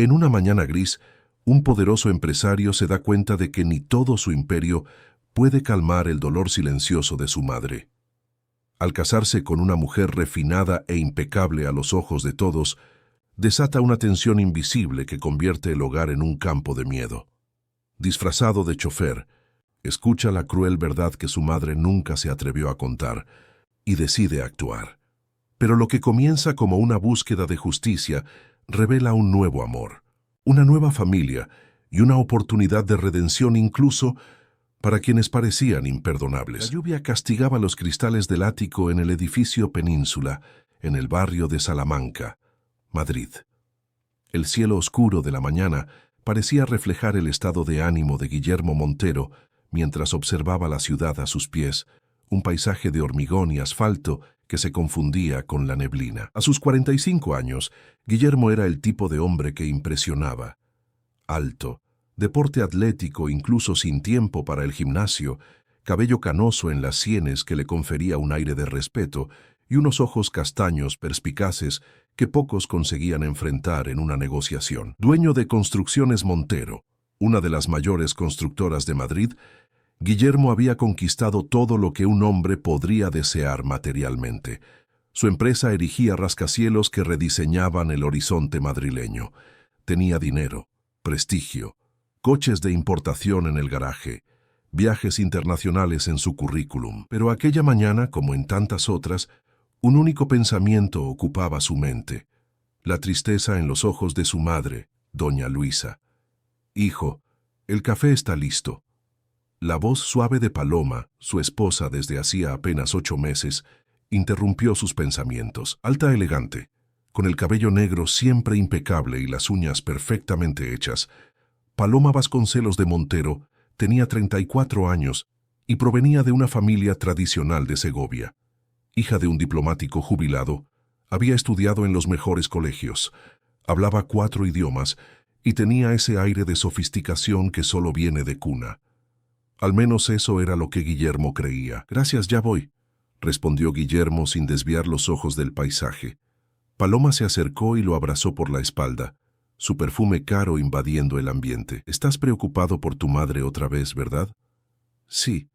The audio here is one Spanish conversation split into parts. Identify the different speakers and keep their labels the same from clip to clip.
Speaker 1: En una mañana gris, un poderoso empresario se da cuenta de que ni todo su imperio puede calmar el dolor silencioso de su madre. Al casarse con una mujer refinada e impecable a los ojos de todos, desata una tensión invisible que convierte el hogar en un campo de miedo. Disfrazado de chofer, escucha la cruel verdad que su madre nunca se atrevió a contar y decide actuar. Pero lo que comienza como una búsqueda de justicia revela un nuevo amor, una nueva familia y una oportunidad de redención incluso para quienes parecían imperdonables. La lluvia castigaba los cristales del ático en el edificio Península, en el barrio de Salamanca, Madrid. El cielo oscuro de la mañana parecía reflejar el estado de ánimo de Guillermo Montero mientras observaba la ciudad a sus pies, un paisaje de hormigón y asfalto que se confundía con la neblina. A sus 45 años, Guillermo era el tipo de hombre que impresionaba. Alto, de porte atlético incluso sin tiempo para el gimnasio, cabello canoso en las sienes que le confería un aire de respeto y unos ojos castaños perspicaces que pocos conseguían enfrentar en una negociación. Dueño de Construcciones Montero, una de las mayores constructoras de Madrid, Guillermo había conquistado todo lo que un hombre podría desear materialmente. Su empresa erigía rascacielos que rediseñaban el horizonte madrileño. Tenía dinero, prestigio, coches de importación en el garaje, viajes internacionales en su currículum. Pero aquella mañana, como en tantas otras, un único pensamiento ocupaba su mente: la tristeza en los ojos de su madre, doña Luisa. «Hijo, el café está listo». La voz suave de Paloma, su esposa desde hacía apenas 8 meses, interrumpió sus pensamientos. Alta elegante, con el cabello negro siempre impecable y las uñas perfectamente hechas, Paloma Vasconcelos de Montero tenía 34 años y provenía de una familia tradicional de Segovia. Hija de un diplomático jubilado, había estudiado en los mejores colegios, hablaba 4 idiomas y tenía ese aire de sofisticación que solo viene de cuna. Al menos eso era lo que Guillermo creía. «Gracias, ya voy», respondió Guillermo sin desviar los ojos del paisaje. Paloma se acercó y lo abrazó por la espalda, su perfume caro invadiendo el ambiente. «Estás preocupado por tu madre otra vez, ¿verdad?» «Sí»,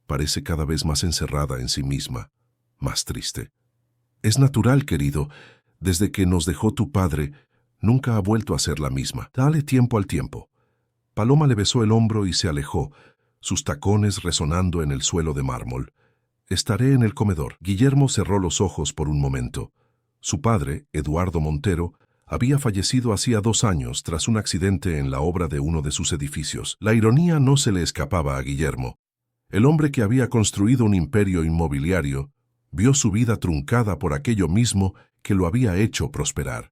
Speaker 1: parece cada vez más encerrada en sí misma, más triste. «Es natural, querido. Desde que nos dejó tu padre, nunca ha vuelto a ser la misma. Dale tiempo al tiempo». Paloma le besó el hombro y se alejó, sus tacones resonando en el suelo de mármol. «Estaré en el comedor». Guillermo cerró los ojos por un momento. Su padre, Eduardo Montero, había fallecido hacía 2 años tras un accidente en la obra de uno de sus edificios. La ironía no se le escapaba a Guillermo. El hombre que había construido un imperio inmobiliario vio su vida truncada por aquello mismo que lo había hecho prosperar.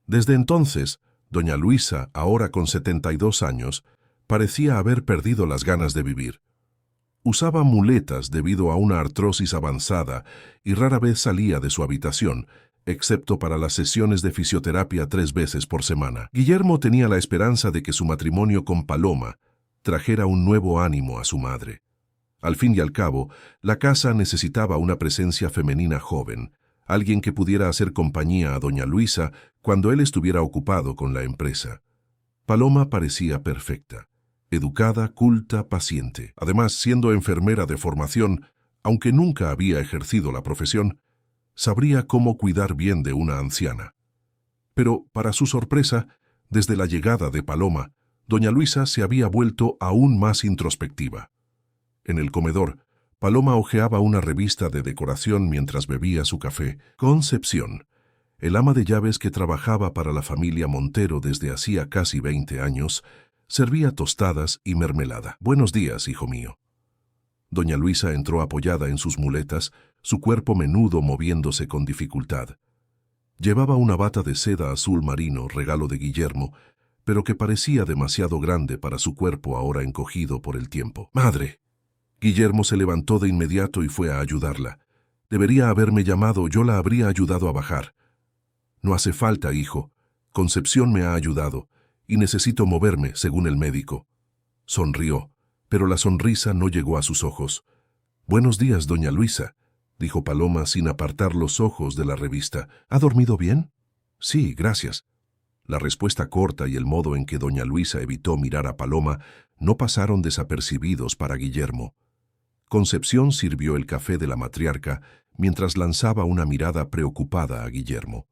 Speaker 1: Desde entonces, doña Luisa, ahora con 72 años, parecía haber perdido las ganas de vivir. Usaba muletas debido a una artrosis avanzada y rara vez salía de su habitación, excepto para las sesiones de fisioterapia 3 veces por semana. Guillermo tenía la esperanza de que su matrimonio con Paloma trajera un nuevo ánimo a su madre. Al fin y al cabo, la casa necesitaba una presencia femenina joven, alguien que pudiera hacer compañía a doña Luisa cuando él estuviera ocupado con la empresa. Paloma parecía perfecta. Educada, culta, paciente. Además, siendo enfermera de formación, aunque nunca había ejercido la profesión, sabría cómo cuidar bien de una anciana. Pero, para su sorpresa, desde la llegada de Paloma, doña Luisa se había vuelto aún más introspectiva. En el comedor, Paloma hojeaba una revista de decoración mientras bebía su café. Concepción, el ama de llaves que trabajaba para la familia Montero desde hacía casi 20 años, servía tostadas y mermelada. «Buenos días, hijo mío». Doña Luisa entró apoyada en sus muletas, su cuerpo menudo moviéndose con dificultad. Llevaba una bata de seda azul marino, regalo de Guillermo, pero que parecía demasiado grande para su cuerpo ahora encogido por el tiempo. «¡Madre!». Guillermo se levantó de inmediato y fue a ayudarla. «Debería haberme llamado, yo la habría ayudado a bajar». «No hace falta, hijo. Concepción me ha ayudado y necesito moverme, según el médico». Sonrió, pero la sonrisa no llegó a sus ojos. «Buenos días, doña Luisa», dijo Paloma sin apartar los ojos de la revista. «¿Ha dormido bien?» «Sí, gracias». La respuesta corta y el modo en que doña Luisa evitó mirar a Paloma no pasaron desapercibidos para Guillermo. Concepción sirvió el café de la matriarca mientras lanzaba una mirada preocupada a Guillermo.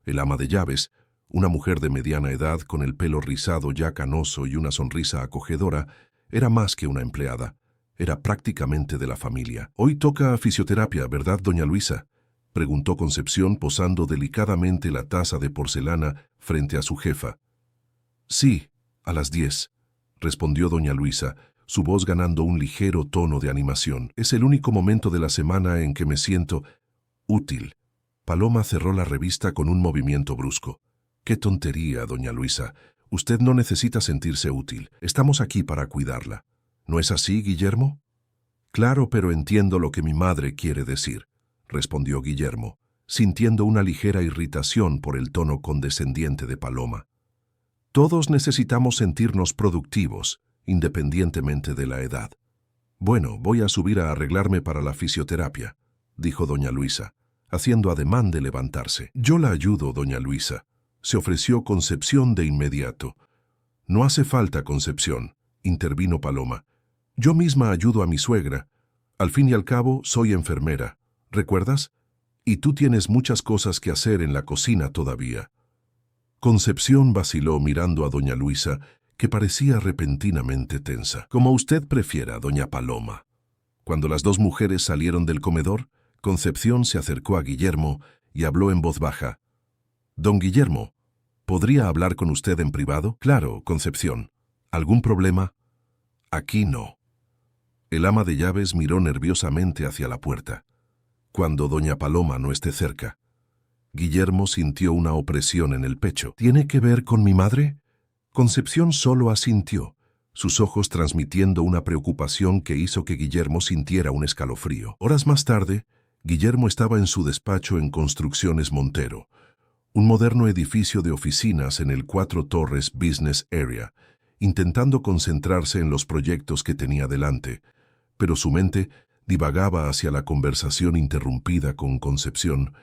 Speaker 1: El ama de llaves, una mujer de mediana edad con el pelo rizado ya canoso y una sonrisa acogedora, era más que una empleada. Era prácticamente de la familia. «Hoy toca fisioterapia, ¿verdad, doña Luisa?», preguntó Concepción posando delicadamente la taza de porcelana frente a su jefa. «Sí, a las 10», respondió doña Luisa, su voz ganando un ligero tono de animación. «Es el único momento de la semana en que me siento útil». Paloma cerró la revista con un movimiento brusco. «Qué tontería, doña Luisa. Usted no necesita sentirse útil. Estamos aquí para cuidarla. ¿No es así, Guillermo?» «Claro, pero entiendo lo que mi madre quiere decir», respondió Guillermo, sintiendo una ligera irritación por el tono condescendiente de Paloma. «Todos necesitamos sentirnos productivos, independientemente de la edad». «Bueno, voy a subir a arreglarme para la fisioterapia», dijo doña Luisa, haciendo ademán de levantarse. «Yo la ayudo, doña Luisa», se ofreció Concepción de inmediato. «No hace falta, Concepción», intervino Paloma. «Yo misma ayudo a mi suegra. Al fin y al cabo, soy enfermera. ¿Recuerdas? Y tú tienes muchas cosas que hacer en la cocina todavía». Concepción vaciló mirando a doña Luisa, que parecía repentinamente tensa. «Como usted prefiera, doña Paloma». Cuando las dos mujeres salieron del comedor, Concepción se acercó a Guillermo y habló en voz baja. «Don Guillermo, ¿podría hablar con usted en privado?» «Claro, Concepción. ¿Algún problema?» «Aquí no». El ama de llaves miró nerviosamente hacia la puerta. «Cuando doña Paloma no esté cerca». Guillermo sintió una opresión en el pecho. «¿Tiene que ver con mi madre?» Concepción solo asintió, sus ojos transmitiendo una preocupación que hizo que Guillermo sintiera un escalofrío. Horas más tarde, Guillermo estaba en su despacho en Construcciones Montero, un moderno edificio de oficinas en el 4 Torres Business Area, intentando concentrarse en los proyectos que tenía delante, pero su mente divagaba hacia la conversación interrumpida con Concepción.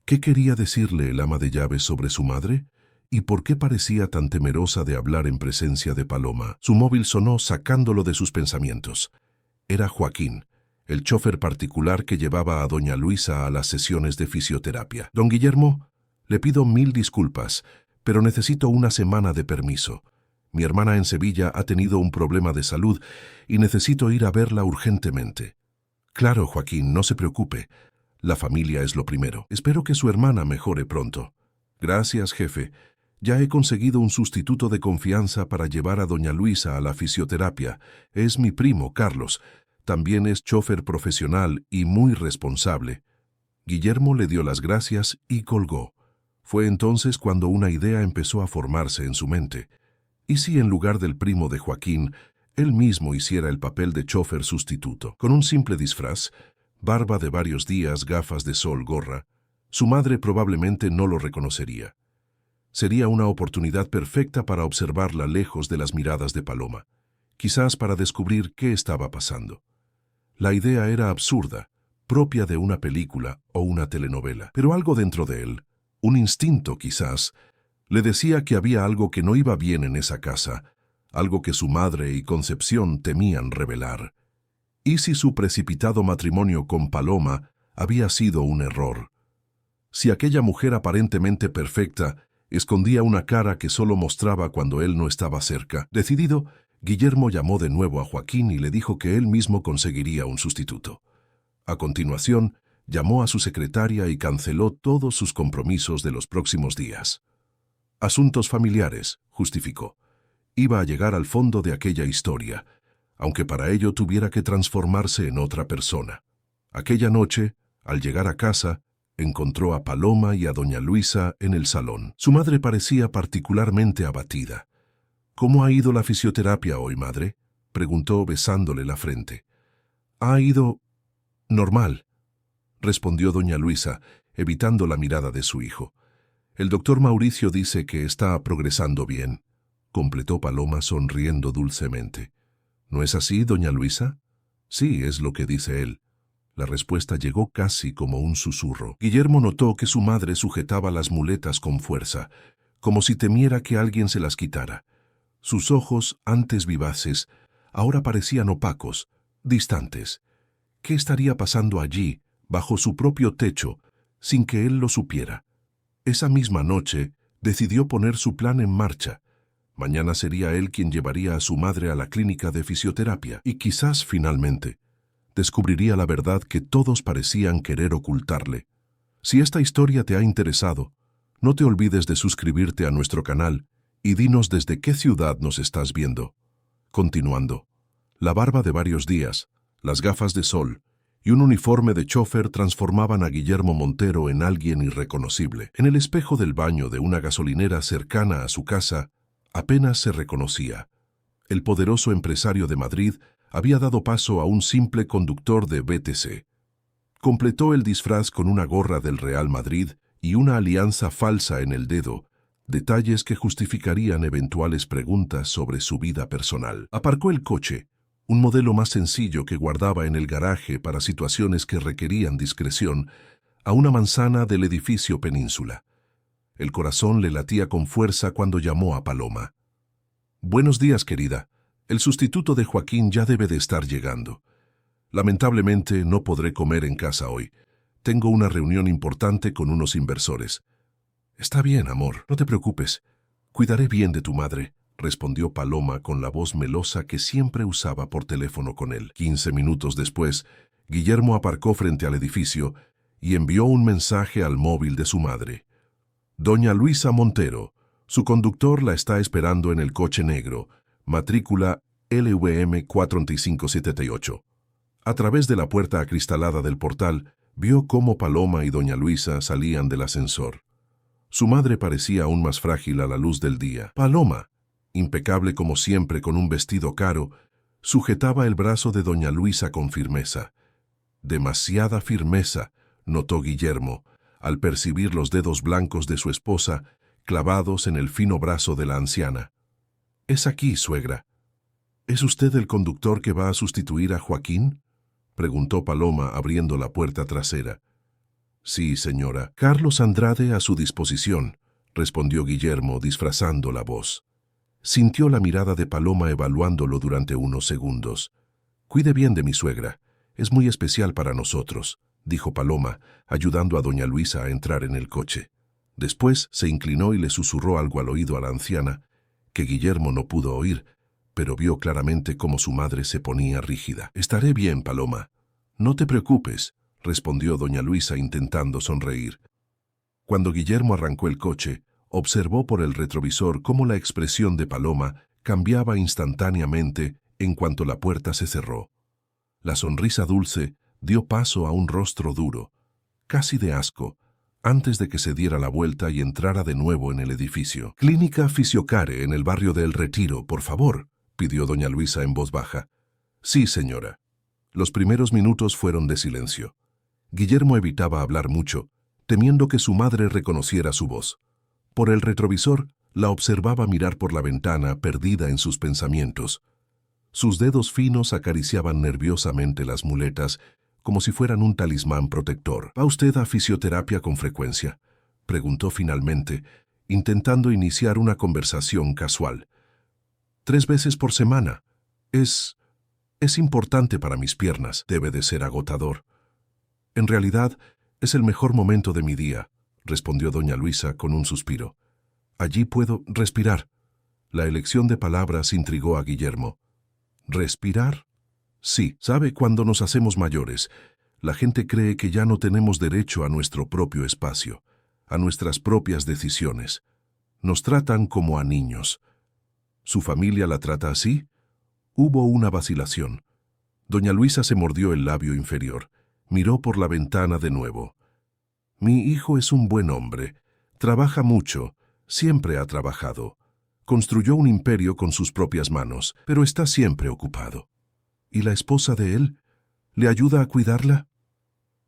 Speaker 1: ¿Qué quería decirle el ama de llaves sobre su madre? ¿Y por qué parecía tan temerosa de hablar en presencia de Paloma? Su móvil sonó sacándolo de sus pensamientos. Era Joaquín, el chofer particular que llevaba a doña Luisa a las sesiones de fisioterapia. «Don Guillermo, le pido 1000 disculpas, pero necesito una semana de permiso. Mi hermana en Sevilla ha tenido un problema de salud y necesito ir a verla urgentemente». «Claro, Joaquín, no se preocupe. La familia es lo primero. Espero que su hermana mejore pronto». «Gracias, jefe. Ya he conseguido un sustituto de confianza para llevar a doña Luisa a la fisioterapia. Es mi primo, Carlos. También es chofer profesional y muy responsable». Guillermo le dio las gracias y colgó. Fue entonces cuando una idea empezó a formarse en su mente. ¿Y si en lugar del primo de Joaquín, él mismo hiciera el papel de chofer sustituto? Con un simple disfraz, barba de varios días, gafas de sol, gorra, su madre probablemente no lo reconocería. Sería una oportunidad perfecta para observarla lejos de las miradas de Paloma, quizás para descubrir qué estaba pasando. La idea era absurda, propia de una película o una telenovela, pero algo dentro de él, un instinto quizás, le decía que había algo que no iba bien en esa casa, algo que su madre y Concepción temían revelar. ¿Y si su precipitado matrimonio con Paloma había sido un error? Si aquella mujer aparentemente perfecta escondía una cara que solo mostraba cuando él no estaba cerca. Decidido, Guillermo llamó de nuevo a Joaquín y le dijo que él mismo conseguiría un sustituto. A continuación, llamó a su secretaria y canceló todos sus compromisos de los próximos días. «Asuntos familiares», justificó. Iba a llegar al fondo de aquella historia, aunque para ello tuviera que transformarse en otra persona. Aquella noche, al llegar a casa, encontró a Paloma y a doña Luisa en el salón. Su madre parecía particularmente abatida. «¿Cómo ha ido la fisioterapia hoy, madre?», preguntó besándole la frente. «Ha ido normal», respondió doña Luisa, evitando la mirada de su hijo. «El doctor Mauricio dice que está progresando bien», completó Paloma sonriendo dulcemente. «¿No es así, doña Luisa?» «Sí, es lo que dice él». La respuesta llegó casi como un susurro. Guillermo notó que su madre sujetaba las muletas con fuerza, como si temiera que alguien se las quitara. Sus ojos, antes vivaces, ahora parecían opacos, distantes. ¿Qué estaría pasando allí, bajo su propio techo, sin que él lo supiera? Esa misma noche, decidió poner su plan en marcha. Mañana sería él quien llevaría a su madre a la clínica de fisioterapia y quizás, finalmente, descubriría la verdad que todos parecían querer ocultarle. Si esta historia te ha interesado, no te olvides de suscribirte a nuestro canal y dinos desde qué ciudad nos estás viendo. Continuando, la barba de varios días, las gafas de sol y un uniforme de chófer transformaban a Guillermo Montero en alguien irreconocible. En el espejo del baño de una gasolinera cercana a su casa, apenas se reconocía. El poderoso empresario de Madrid había dado paso a un simple conductor de BTC. Completó el disfraz con una gorra del Real Madrid y una alianza falsa en el dedo, detalles que justificarían eventuales preguntas sobre su vida personal. Aparcó el coche, un modelo más sencillo que guardaba en el garaje para situaciones que requerían discreción, a una manzana del edificio Península. El corazón le latía con fuerza cuando llamó a Paloma. «Buenos días, querida. El sustituto de Joaquín ya debe de estar llegando. Lamentablemente no podré comer en casa hoy. Tengo una reunión importante con unos inversores». «Está bien, amor, no te preocupes. Cuidaré bien de tu madre», respondió Paloma con la voz melosa que siempre usaba por teléfono con él. 15 minutos después, Guillermo aparcó frente al edificio y envió un mensaje al móvil de su madre. «Doña Luisa Montero, su conductor la está esperando en el coche negro, matrícula LVM 4578. A través de la puerta acristalada del portal, vio cómo Paloma y doña Luisa salían del ascensor. Su madre parecía aún más frágil a la luz del día. Paloma, impecable como siempre con un vestido caro, sujetaba el brazo de doña Luisa con firmeza. Demasiada firmeza, notó Guillermo, al percibir los dedos blancos de su esposa clavados en el fino brazo de la anciana. «Es aquí, suegra». «¿Es usted el conductor que va a sustituir a Joaquín?», preguntó Paloma abriendo la puerta trasera. «Sí, señora. Carlos Andrade a su disposición», respondió Guillermo disfrazando la voz. Sintió la mirada de Paloma evaluándolo durante unos segundos. «Cuide bien de mi suegra. Es muy especial para nosotros», dijo Paloma, ayudando a doña Luisa a entrar en el coche. Después se inclinó y le susurró algo al oído a la anciana, que Guillermo no pudo oír, pero vio claramente cómo su madre se ponía rígida. «Estaré bien, Paloma. No te preocupes», respondió doña Luisa intentando sonreír. Cuando Guillermo arrancó el coche, observó por el retrovisor cómo la expresión de Paloma cambiaba instantáneamente en cuanto la puerta se cerró. La sonrisa dulce dio paso a un rostro duro, casi de asco, antes de que se diera la vuelta y entrara de nuevo en el edificio. «Clínica Fisiocare en el barrio de El Retiro, por favor», pidió doña Luisa en voz baja. «Sí, señora». Los primeros minutos fueron de silencio. Guillermo evitaba hablar mucho, temiendo que su madre reconociera su voz. Por el retrovisor, la observaba mirar por la ventana, perdida en sus pensamientos. Sus dedos finos acariciaban nerviosamente las muletas, como si fueran un talismán protector. «¿Va usted a fisioterapia con frecuencia?», preguntó finalmente, intentando iniciar una conversación casual. «3 veces por semana. Es importante para mis piernas. Debe de ser agotador». «En realidad, es el mejor momento de mi día», respondió doña Luisa con un suspiro. «Allí puedo respirar». La elección de palabras intrigó a Guillermo. ¿Respirar? Sí, sabe, cuando nos hacemos mayores, la gente cree que ya no tenemos derecho a nuestro propio espacio, a nuestras propias decisiones. Nos tratan como a niños. ¿Su familia la trata así? Hubo una vacilación. Doña Luisa se mordió el labio inferior. Miró por la ventana de nuevo. «Mi hijo es un buen hombre. Trabaja mucho. Siempre ha trabajado. Construyó un imperio con sus propias manos, pero está siempre ocupado. ¿Y la esposa de él? ¿Le ayuda a cuidarla?».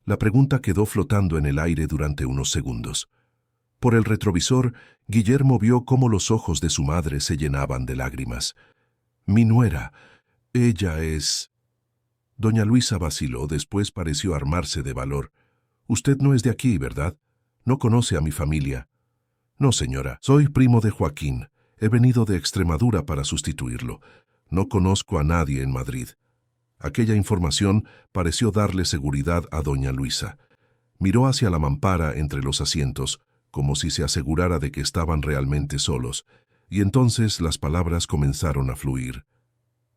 Speaker 1: La pregunta quedó flotando en el aire durante unos segundos. Por el retrovisor, Guillermo vio cómo los ojos de su madre se llenaban de lágrimas. «Mi nuera. Ella es...». Doña Luisa vaciló, después pareció armarse de valor. «Usted no es de aquí, ¿verdad? No conoce a mi familia». No, señora, soy primo de Joaquín. He venido de Extremadura para sustituirlo. No conozco a nadie en Madrid. Aquella información pareció darle seguridad a doña Luisa. Miró hacia la mampara entre los asientos, como si se asegurara de que estaban realmente solos, y entonces las palabras comenzaron a fluir.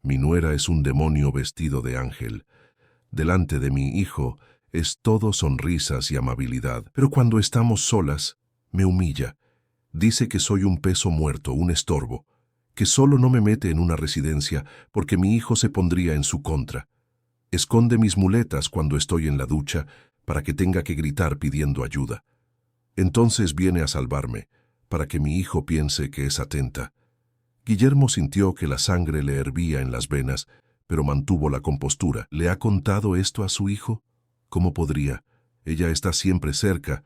Speaker 1: Mi nuera es un demonio vestido de ángel. Delante de mi hijo es todo sonrisas y amabilidad, pero cuando estamos solas, me humilla. Dice que soy un peso muerto, un estorbo, que solo no me mete en una residencia porque mi hijo se pondría en su contra. Esconde mis muletas cuando estoy en la ducha para que tenga que gritar pidiendo ayuda. Entonces viene a salvarme, para que mi hijo piense que es atenta. Guillermo sintió que la sangre le hervía en las venas, pero mantuvo la compostura. ¿Le ha contado esto a su hijo? ¿Cómo podría? Ella está siempre cerca,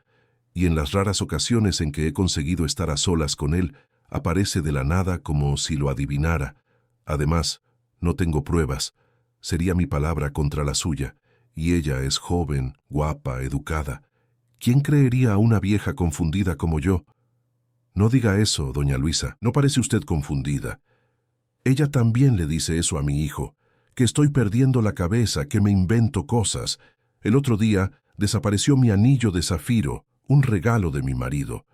Speaker 1: y en las raras ocasiones en que he conseguido estar a solas con él, aparece de la nada como si lo adivinara. Además, no tengo pruebas. Sería mi palabra contra la suya, y ella es joven, guapa, educada. ¿Quién creería a una vieja confundida como yo? No diga eso, doña Luisa, no parece usted confundida. Ella también le dice eso a mi hijo, que estoy perdiendo la cabeza, que me invento cosas. El otro día desapareció mi anillo de zafiro, un regalo de mi marido.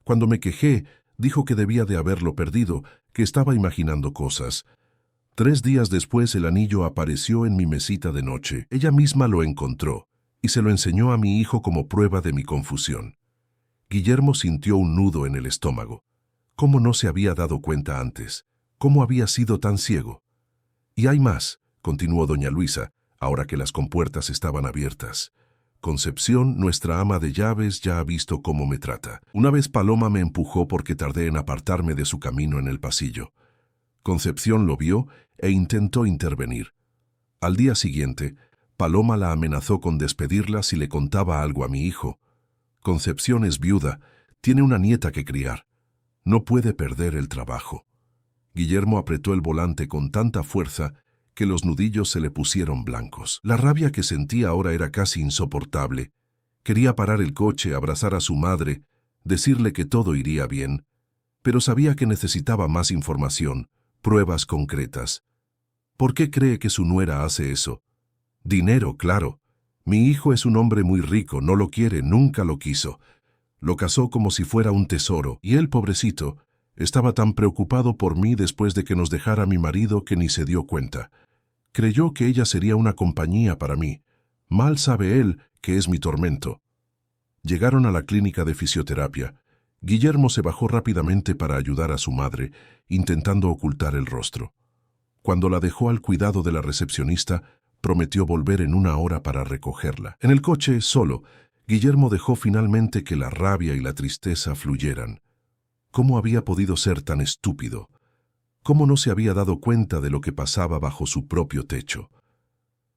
Speaker 1: Cuando me quejé, dijo que debía de haberlo perdido, que estaba imaginando cosas. 3 días después el anillo apareció en mi mesita de noche. Ella misma lo encontró y se lo enseñó a mi hijo como prueba de mi confusión. Guillermo sintió un nudo en el estómago. ¿Cómo no se había dado cuenta antes? ¿Cómo había sido tan ciego? Y hay más, continuó doña Luisa, ahora que las compuertas estaban abiertas. Concepción, nuestra ama de llaves, ya ha visto cómo me trata. Una vez Paloma me empujó porque tardé en apartarme de su camino en el pasillo. Concepción lo vio e intentó intervenir. Al día siguiente, Paloma la amenazó con despedirla si le contaba algo a mi hijo. Concepción es viuda, tiene una nieta que criar. No puede perder el trabajo. Guillermo apretó el volante con tanta fuerza que los nudillos se le pusieron blancos. La rabia que sentía ahora era casi insoportable. Quería parar el coche, abrazar a su madre, decirle que todo iría bien, pero sabía que necesitaba más información, pruebas concretas. ¿Por qué cree que su nuera hace eso? Dinero, claro. Mi hijo es un hombre muy rico, no lo quiere, nunca lo quiso. Lo casó como si fuera un tesoro, y él, pobrecito, estaba tan preocupado por mí después de que nos dejara mi marido que ni se dio cuenta. Creyó que ella sería una compañía para mí. Mal sabe él que es mi tormento. Llegaron a la clínica de fisioterapia. Guillermo se bajó rápidamente para ayudar a su madre, intentando ocultar el rostro. Cuando la dejó al cuidado de la recepcionista, prometió volver en 1 hora para recogerla. En el coche, solo, Guillermo dejó finalmente que la rabia y la tristeza fluyeran. ¿Cómo había podido ser tan estúpido? ¿Cómo no se había dado cuenta de lo que pasaba bajo su propio techo?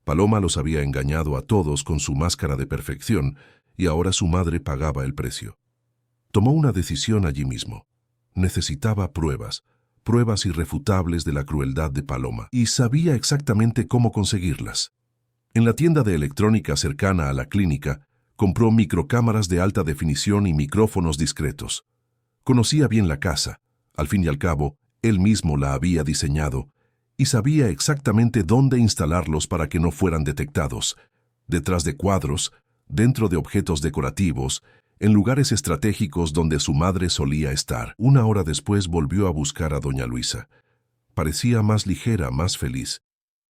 Speaker 1: Paloma los había engañado a todos con su máscara de perfección, y ahora su madre pagaba el precio. Tomó una decisión allí mismo. Necesitaba pruebas, pruebas irrefutables de la crueldad de Paloma, y sabía exactamente cómo conseguirlas. En la tienda de electrónica cercana a la clínica, compró microcámaras de alta definición y micrófonos discretos. Conocía bien la casa. Al fin y al cabo, él mismo la había diseñado, y sabía exactamente dónde instalarlos para que no fueran detectados, detrás de cuadros, dentro de objetos decorativos, en lugares estratégicos donde su madre solía estar. 1 hora después volvió a buscar a doña Luisa. Parecía más ligera, más feliz.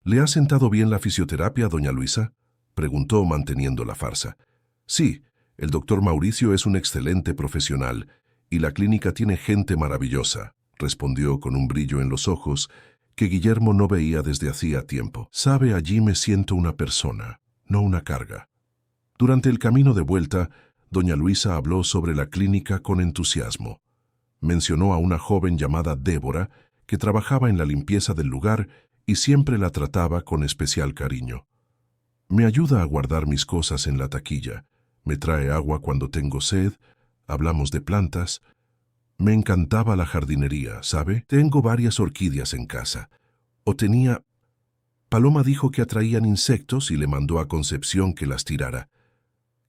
Speaker 1: ¿Le ha sentado bien la fisioterapia, doña Luisa?, preguntó manteniendo la farsa. Sí, el doctor Mauricio es un excelente profesional, y la clínica tiene gente maravillosa, respondió con un brillo en los ojos que Guillermo no veía desde hacía tiempo. Sabe, allí me siento una persona, no una carga. Durante el camino de vuelta, doña Luisa habló sobre la clínica con entusiasmo. Mencionó a una joven llamada Débora, que trabajaba en la limpieza del lugar y siempre la trataba con especial cariño. Me ayuda a guardar mis cosas en la taquilla, me trae agua cuando tengo sed, hablamos de plantas. Me encantaba la jardinería, ¿sabe? Tengo varias orquídeas en casa. O tenía... Paloma dijo que atraían insectos y le mandó a Concepción que las tirara.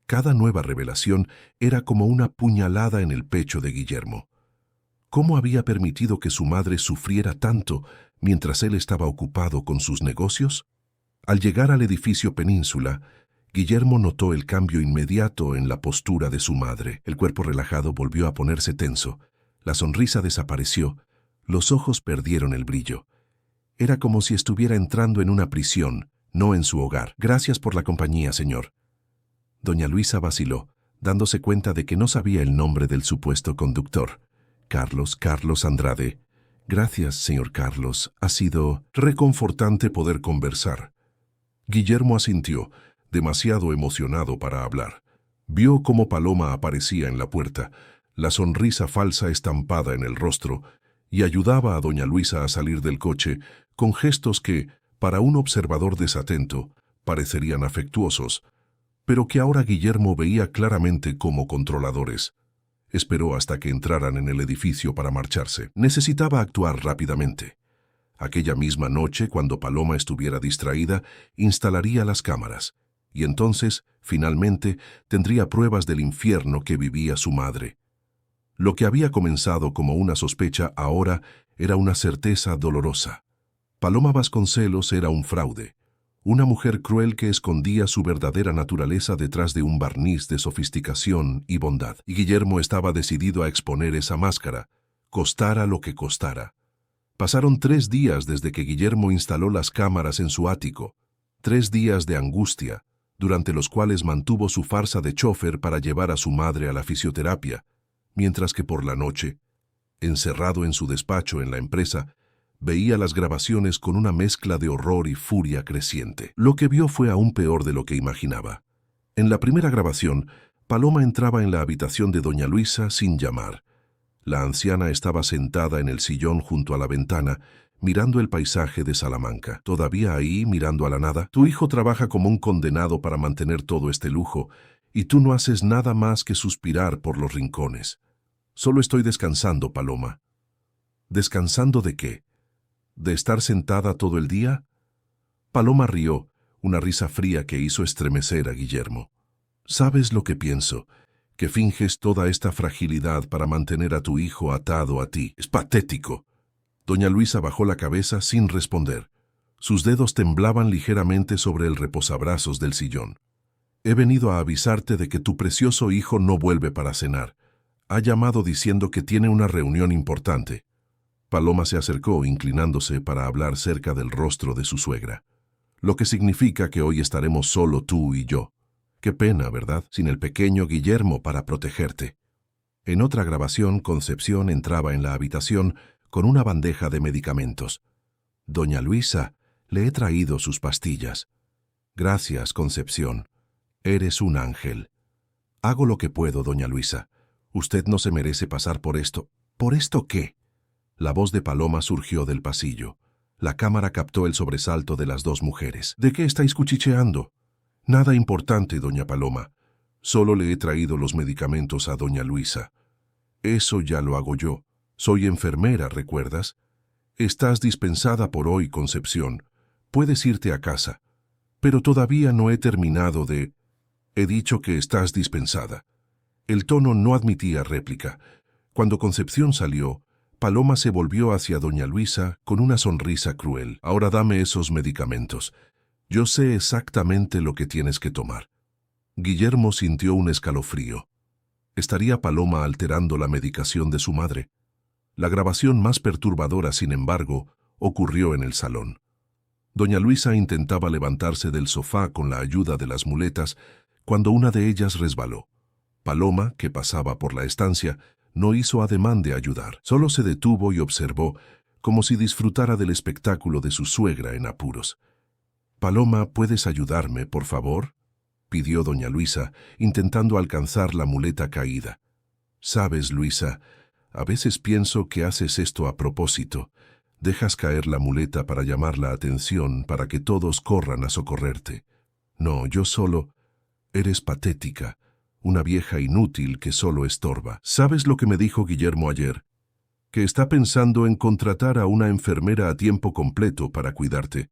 Speaker 1: Cada nueva revelación era como una puñalada en el pecho de Guillermo. ¿Cómo había permitido que su madre sufriera tanto mientras él estaba ocupado con sus negocios? Al llegar al edificio Península, Guillermo notó el cambio inmediato en la postura de su madre. El cuerpo relajado volvió a ponerse tenso. La sonrisa desapareció. Los ojos perdieron el brillo. Era como si estuviera entrando en una prisión, no en su hogar. Gracias por la compañía, señor. Doña Luisa vaciló, dándose cuenta de que no sabía el nombre del supuesto conductor. Carlos Andrade. Gracias, señor Carlos. Ha sido reconfortante poder conversar. Guillermo asintió, demasiado emocionado para hablar. Vio cómo Paloma aparecía en la puerta, la sonrisa falsa estampada en el rostro, y ayudaba a doña Luisa a salir del coche con gestos que, para un observador desatento, parecerían afectuosos, pero que ahora Guillermo veía claramente como controladores. Esperó hasta que entraran en el edificio para marcharse. Necesitaba actuar rápidamente. Aquella misma noche, cuando Paloma estuviera distraída, instalaría las cámaras, y entonces, finalmente, tendría pruebas del infierno que vivía su madre. Lo que había comenzado como una sospecha ahora era una certeza dolorosa. Paloma Vasconcelos era un fraude, una mujer cruel que escondía su verdadera naturaleza detrás de un barniz de sofisticación y bondad. Y Guillermo estaba decidido a exponer esa máscara, costara lo que costara. Pasaron 3 días desde que Guillermo instaló las cámaras en su ático, 3 días de angustia, durante los cuales mantuvo su farsa de chofer para llevar a su madre a la fisioterapia, mientras que por la noche, encerrado en su despacho en la empresa, veía las grabaciones con una mezcla de horror y furia creciente. Lo que vio fue aún peor de lo que imaginaba. En la primera grabación, Paloma entraba en la habitación de doña Luisa sin llamar. La anciana estaba sentada en el sillón junto a la ventana, mirando el paisaje de Salamanca. Todavía ahí, mirando a la nada. Tu hijo trabaja como un condenado para mantener todo este lujo, y tú no haces nada más que suspirar por los rincones. Solo estoy descansando, Paloma. ¿Descansando de qué? ¿De estar sentada todo el día? Paloma rió, una risa fría que hizo estremecer a Guillermo. ¿Sabes lo que pienso? Que finges toda esta fragilidad para mantener a tu hijo atado a ti. Es patético. Doña Luisa bajó la cabeza sin responder. Sus dedos temblaban ligeramente sobre el reposabrazos del sillón. He venido a avisarte de que tu precioso hijo no vuelve para cenar. Ha llamado diciendo que tiene una reunión importante. Paloma se acercó, inclinándose para hablar cerca del rostro de su suegra. Lo que significa que hoy estaremos solo tú y yo. Qué pena, ¿verdad? Sin el pequeño Guillermo para protegerte. En otra grabación, Concepción entraba en la habitación con una bandeja de medicamentos. Doña Luisa, le he traído sus pastillas. Gracias, Concepción. Eres un ángel. Hago lo que puedo, doña Luisa. Usted no se merece pasar por esto. ¿Por esto qué? La voz de Paloma surgió del pasillo. La cámara captó el sobresalto de las dos mujeres. ¿De qué estáis cuchicheando? Nada importante, doña Paloma. Solo le he traído los medicamentos a doña Luisa. Eso ya lo hago yo. Soy enfermera, ¿recuerdas? Estás dispensada por hoy, Concepción. Puedes irte a casa. Pero todavía no he terminado de... He dicho que estás dispensada. El tono no admitía réplica. Cuando Concepción salió, Paloma se volvió hacia doña Luisa con una sonrisa cruel. Ahora dame esos medicamentos. Yo sé exactamente lo que tienes que tomar. Guillermo sintió un escalofrío. ¿Estaría Paloma alterando la medicación de su madre? La grabación más perturbadora, sin embargo, ocurrió en el salón. Doña Luisa intentaba levantarse del sofá con la ayuda de las muletas cuando una de ellas resbaló. Paloma, que pasaba por la estancia, no hizo ademán de ayudar. Solo se detuvo y observó, como si disfrutara del espectáculo de su suegra en apuros. «Paloma, ¿puedes ayudarme, por favor?», pidió doña Luisa, intentando alcanzar la muleta caída. «Sabes, Luisa, a veces pienso que haces esto a propósito. Dejas caer la muleta para llamar la atención, para que todos corran a socorrerte. No, yo solo... Eres patética, una vieja inútil que solo estorba. ¿Sabes lo que me dijo Guillermo ayer? Que está pensando en contratar a una enfermera a tiempo completo para cuidarte.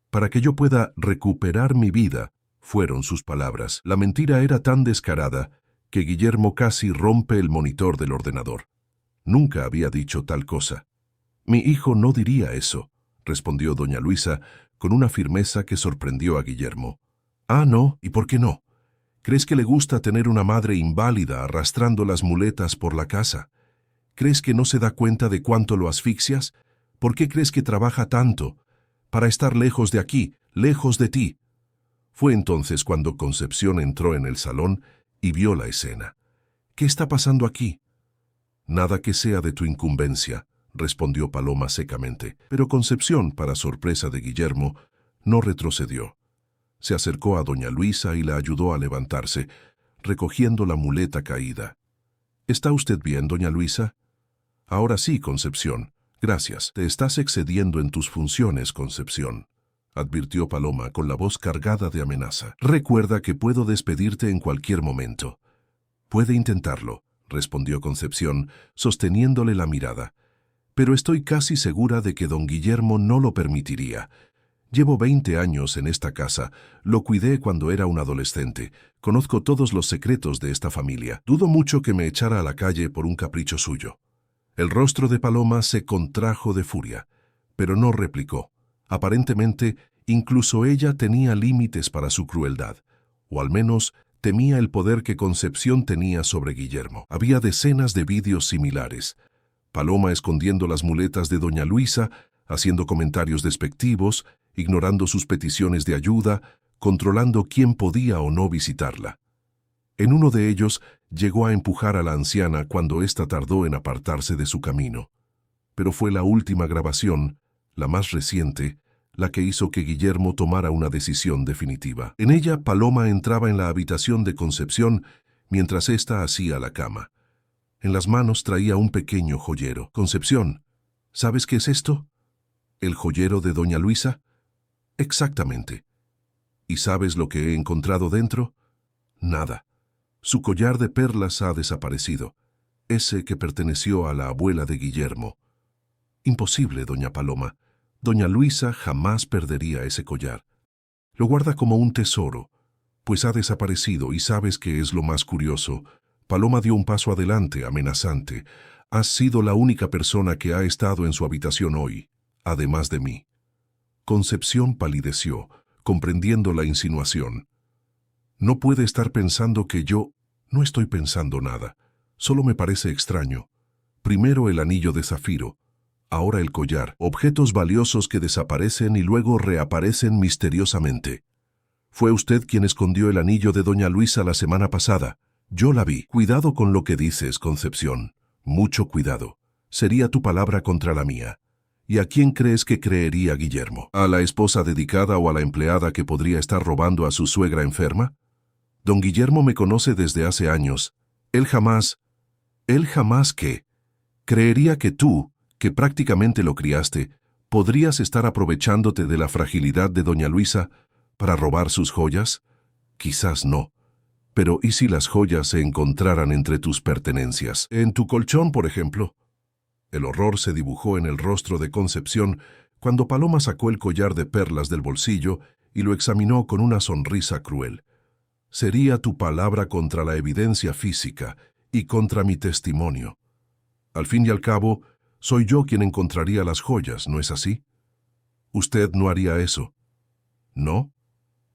Speaker 1: Para que yo pueda recuperar mi vida, fueron sus palabras. La mentira era tan descarada que Guillermo casi rompe el monitor del ordenador. Nunca había dicho tal cosa. Mi hijo no diría eso, respondió doña Luisa con una firmeza que sorprendió a Guillermo. Ah, no, ¿y por qué no? ¿Crees que le gusta tener una madre inválida arrastrando las muletas por la casa? ¿Crees que no se da cuenta de cuánto lo asfixias? ¿Por qué crees que trabaja tanto? Para estar lejos de aquí, lejos de ti. Fue entonces cuando Concepción entró en el salón y vio la escena. ¿Qué está pasando aquí? Nada que sea de tu incumbencia, respondió Paloma secamente. Pero Concepción, para sorpresa de Guillermo, no retrocedió. Se acercó a doña Luisa y la ayudó a levantarse, recogiendo la muleta caída. ¿Está usted bien, doña Luisa? Ahora sí, Concepción. Gracias. Te estás excediendo en tus funciones, Concepción, advirtió Paloma con la voz cargada de amenaza. Recuerda que puedo despedirte en cualquier momento. Puede intentarlo, respondió Concepción, sosteniéndole la mirada. Pero estoy casi segura de que don Guillermo no lo permitiría. Llevo 20 años en esta casa, lo cuidé cuando era un adolescente, conozco todos los secretos de esta familia. Dudo mucho que me echara a la calle por un capricho suyo. El rostro de Paloma se contrajo de furia, pero no replicó. Aparentemente, incluso ella tenía límites para su crueldad, o al menos temía el poder que Concepción tenía sobre Guillermo. Había decenas de vídeos similares. Paloma escondiendo las muletas de doña Luisa, haciendo comentarios despectivos, ignorando sus peticiones de ayuda, controlando quién podía o no visitarla. En uno de ellos llegó a empujar a la anciana cuando ésta tardó en apartarse de su camino. Pero fue la última grabación, la más reciente, la que hizo que Guillermo tomara una decisión definitiva. En ella, Paloma entraba en la habitación de Concepción mientras ésta hacía la cama. En las manos traía un pequeño joyero. Concepción, ¿sabes qué es esto? ¿El joyero de doña Luisa? Exactamente. ¿Y sabes lo que he encontrado dentro? Nada. Su collar de perlas ha desaparecido, ese que perteneció a la abuela de Guillermo. Imposible, doña Paloma. Doña Luisa jamás perdería ese collar. Lo guarda como un tesoro, pues ha desaparecido y ¿sabes qué es lo más curioso? Paloma dio un paso adelante, amenazante. Has sido la única persona que ha estado en su habitación hoy, además de mí. Concepción palideció, comprendiendo la insinuación. No puede estar pensando que yo... No estoy pensando nada. Solo me parece extraño. Primero el anillo de zafiro, ahora el collar. Objetos valiosos que desaparecen y luego reaparecen misteriosamente. Fue usted quien escondió el anillo de doña Luisa la semana pasada. Yo la vi. Cuidado con lo que dices, Concepción. Mucho cuidado. Sería tu palabra contra la mía. ¿Y a quién crees que creería Guillermo? ¿A la esposa dedicada o a la empleada que podría estar robando a su suegra enferma? Don Guillermo me conoce desde hace años. Él jamás ¿qué? Creería que tú, que prácticamente lo criaste, podrías estar aprovechándote de la fragilidad de doña Luisa para robar sus joyas. Quizás no. Pero ¿y si las joyas se encontraran entre tus pertenencias? En tu colchón, por ejemplo. El horror se dibujó en el rostro de Concepción cuando Paloma sacó el collar de perlas del bolsillo y lo examinó con una sonrisa cruel. Sería tu palabra contra la evidencia física y contra mi testimonio. Al fin y al cabo, soy yo quien encontraría las joyas, ¿no es así? Usted no haría eso. ¿No?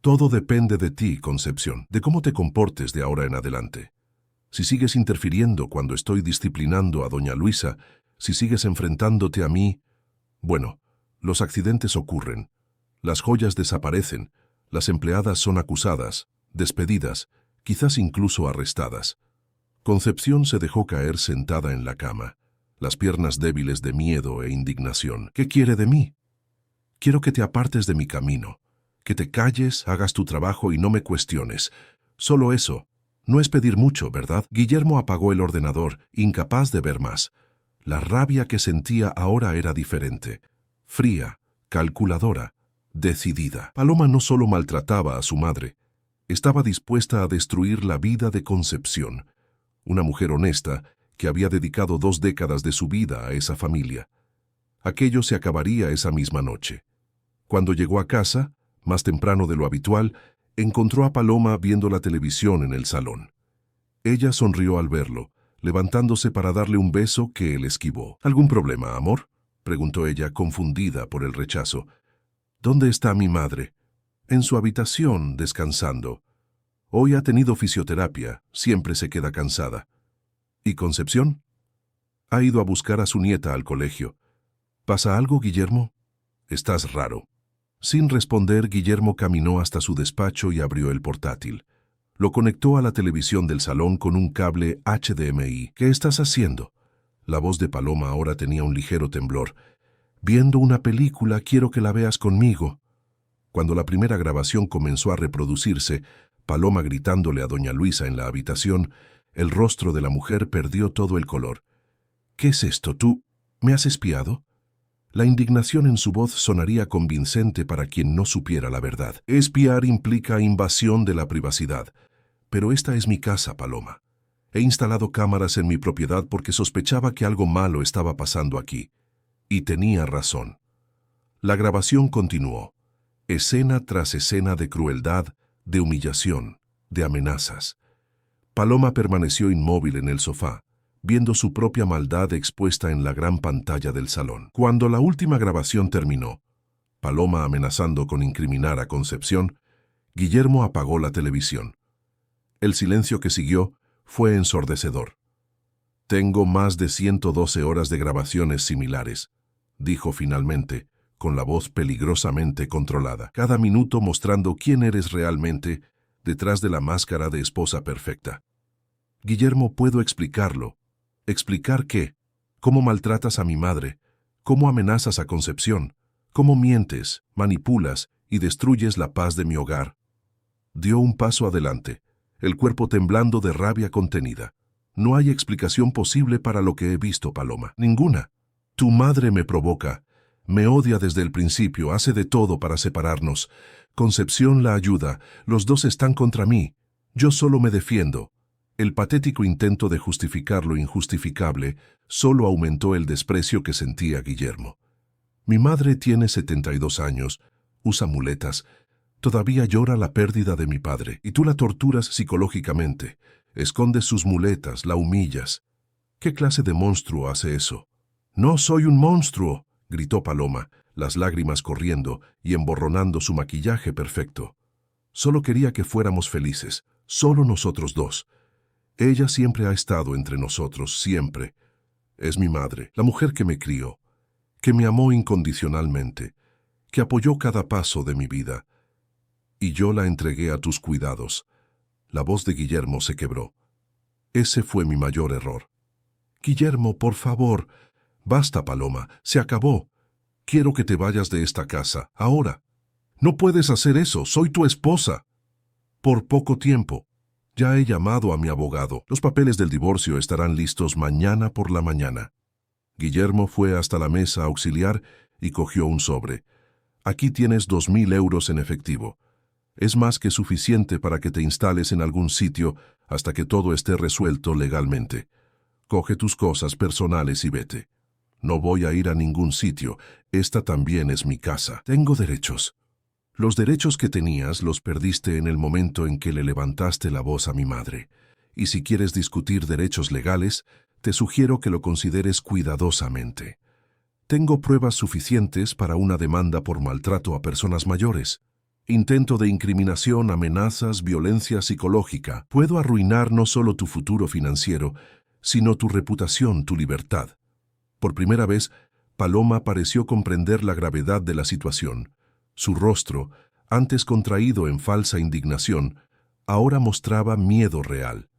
Speaker 1: Todo depende de ti, Concepción, de cómo te comportes de ahora en adelante. Si sigues interfiriendo cuando estoy disciplinando a doña Luisa, si sigues enfrentándote a mí... Bueno, los accidentes ocurren. Las joyas desaparecen, las empleadas son acusadas, despedidas, quizás incluso arrestadas. Concepción se dejó caer sentada en la cama, las piernas débiles de miedo e indignación. ¿Qué quiere de mí? Quiero que te apartes de mi camino, que te calles, hagas tu trabajo y no me cuestiones. Solo eso. No es pedir mucho, ¿verdad? Guillermo apagó el ordenador, incapaz de ver más. La rabia que sentía ahora era diferente. Fría, calculadora, decidida. Paloma no solo maltrataba a su madre, estaba dispuesta a destruir la vida de Concepción, una mujer honesta que había dedicado 2 décadas de su vida a esa familia. Aquello se acabaría esa misma noche. Cuando llegó a casa, más temprano de lo habitual, Encontró a Paloma viendo la televisión en el salón. Ella sonrió al verlo, levantándose para darle un beso que él esquivó. ¿Algún problema, amor?, preguntó ella, confundida por el rechazo. ¿Dónde está mi madre? En su habitación, descansando. Hoy ha tenido fisioterapia, siempre se queda cansada. ¿Y Concepción? Ha ido a buscar a su nieta al colegio. ¿Pasa algo, Guillermo? Estás raro. Sin responder, Guillermo caminó hasta su despacho y abrió el portátil. Lo conectó a la televisión del salón con un cable HDMI. ¿Qué estás haciendo? La voz de Paloma ahora tenía un ligero temblor. Viendo una película, quiero que la veas conmigo. Cuando la primera grabación comenzó a reproducirse, Paloma gritándole a doña Luisa en la habitación, el rostro de la mujer perdió todo el color. ¿Qué es esto? ¿Tú me has espiado? La indignación en su voz sonaría convincente para quien no supiera la verdad. Espiar implica invasión de la privacidad. Pero esta es mi casa, Paloma. He instalado cámaras en mi propiedad porque sospechaba que algo malo estaba pasando aquí. Y tenía razón. La grabación continuó. Escena tras escena de crueldad, de humillación, de amenazas. Paloma permaneció inmóvil en el sofá, viendo su propia maldad expuesta en la gran pantalla del salón. Cuando la última grabación terminó, Paloma amenazando con incriminar a Concepción, Guillermo apagó la televisión. El silencio que siguió fue ensordecedor. Tengo más de 112 horas de grabaciones similares, dijo finalmente, con la voz peligrosamente controlada, cada minuto mostrando quién eres realmente detrás de la máscara de esposa perfecta. Guillermo, puedo explicarlo. ¿Explicar qué? ¿Cómo maltratas a mi madre? ¿Cómo amenazas a Concepción? ¿Cómo mientes, manipulas y destruyes la paz de mi hogar? Dio un paso adelante, el cuerpo temblando de rabia contenida. No hay explicación posible para lo que he visto, Paloma. Ninguna. Tu madre me provoca. Me odia desde el principio, hace de todo para separarnos. Concepción la ayuda, los dos están contra mí. Yo solo me defiendo. El patético intento de justificar lo injustificable solo aumentó el desprecio que sentía Guillermo. Mi madre tiene 72 años, usa muletas, todavía llora la pérdida de mi padre, y tú la torturas psicológicamente, escondes sus muletas, la humillas. ¿Qué clase de monstruo hace eso? No soy un monstruo, gritó Paloma, las lágrimas corriendo y emborronando su maquillaje perfecto. Solo quería que fuéramos felices, solo nosotros dos. Ella siempre ha estado entre nosotros, siempre. Es mi madre, la mujer que me crió, que me amó incondicionalmente, que apoyó cada paso de mi vida. Y yo la entregué a tus cuidados. La voz de Guillermo se quebró. Ese fue mi mayor error. Guillermo, por favor. Basta, Paloma, se acabó. Quiero que te vayas de esta casa, ahora. No puedes hacer eso, soy tu esposa. Por poco tiempo. Ya he llamado a mi abogado. Los papeles del divorcio estarán listos mañana por la mañana. Guillermo fue hasta la mesa auxiliar y cogió un sobre. Aquí tienes 2.000 euros en efectivo. Es más que suficiente para que te instales en algún sitio hasta que todo esté resuelto legalmente. Coge tus cosas personales y vete. No voy a ir a ningún sitio. Esta también es mi casa. Tengo derechos. Los derechos que tenías los perdiste en el momento en que le levantaste la voz a mi madre. Y si quieres discutir derechos legales, te sugiero que lo consideres cuidadosamente. Tengo pruebas suficientes para una demanda por maltrato a personas mayores. Intento de incriminación, amenazas, violencia psicológica. Puedo arruinar no solo tu futuro financiero, sino tu reputación, tu libertad. Por primera vez, Paloma pareció comprender la gravedad de la situación. Su rostro, antes contraído en falsa indignación, ahora mostraba miedo real.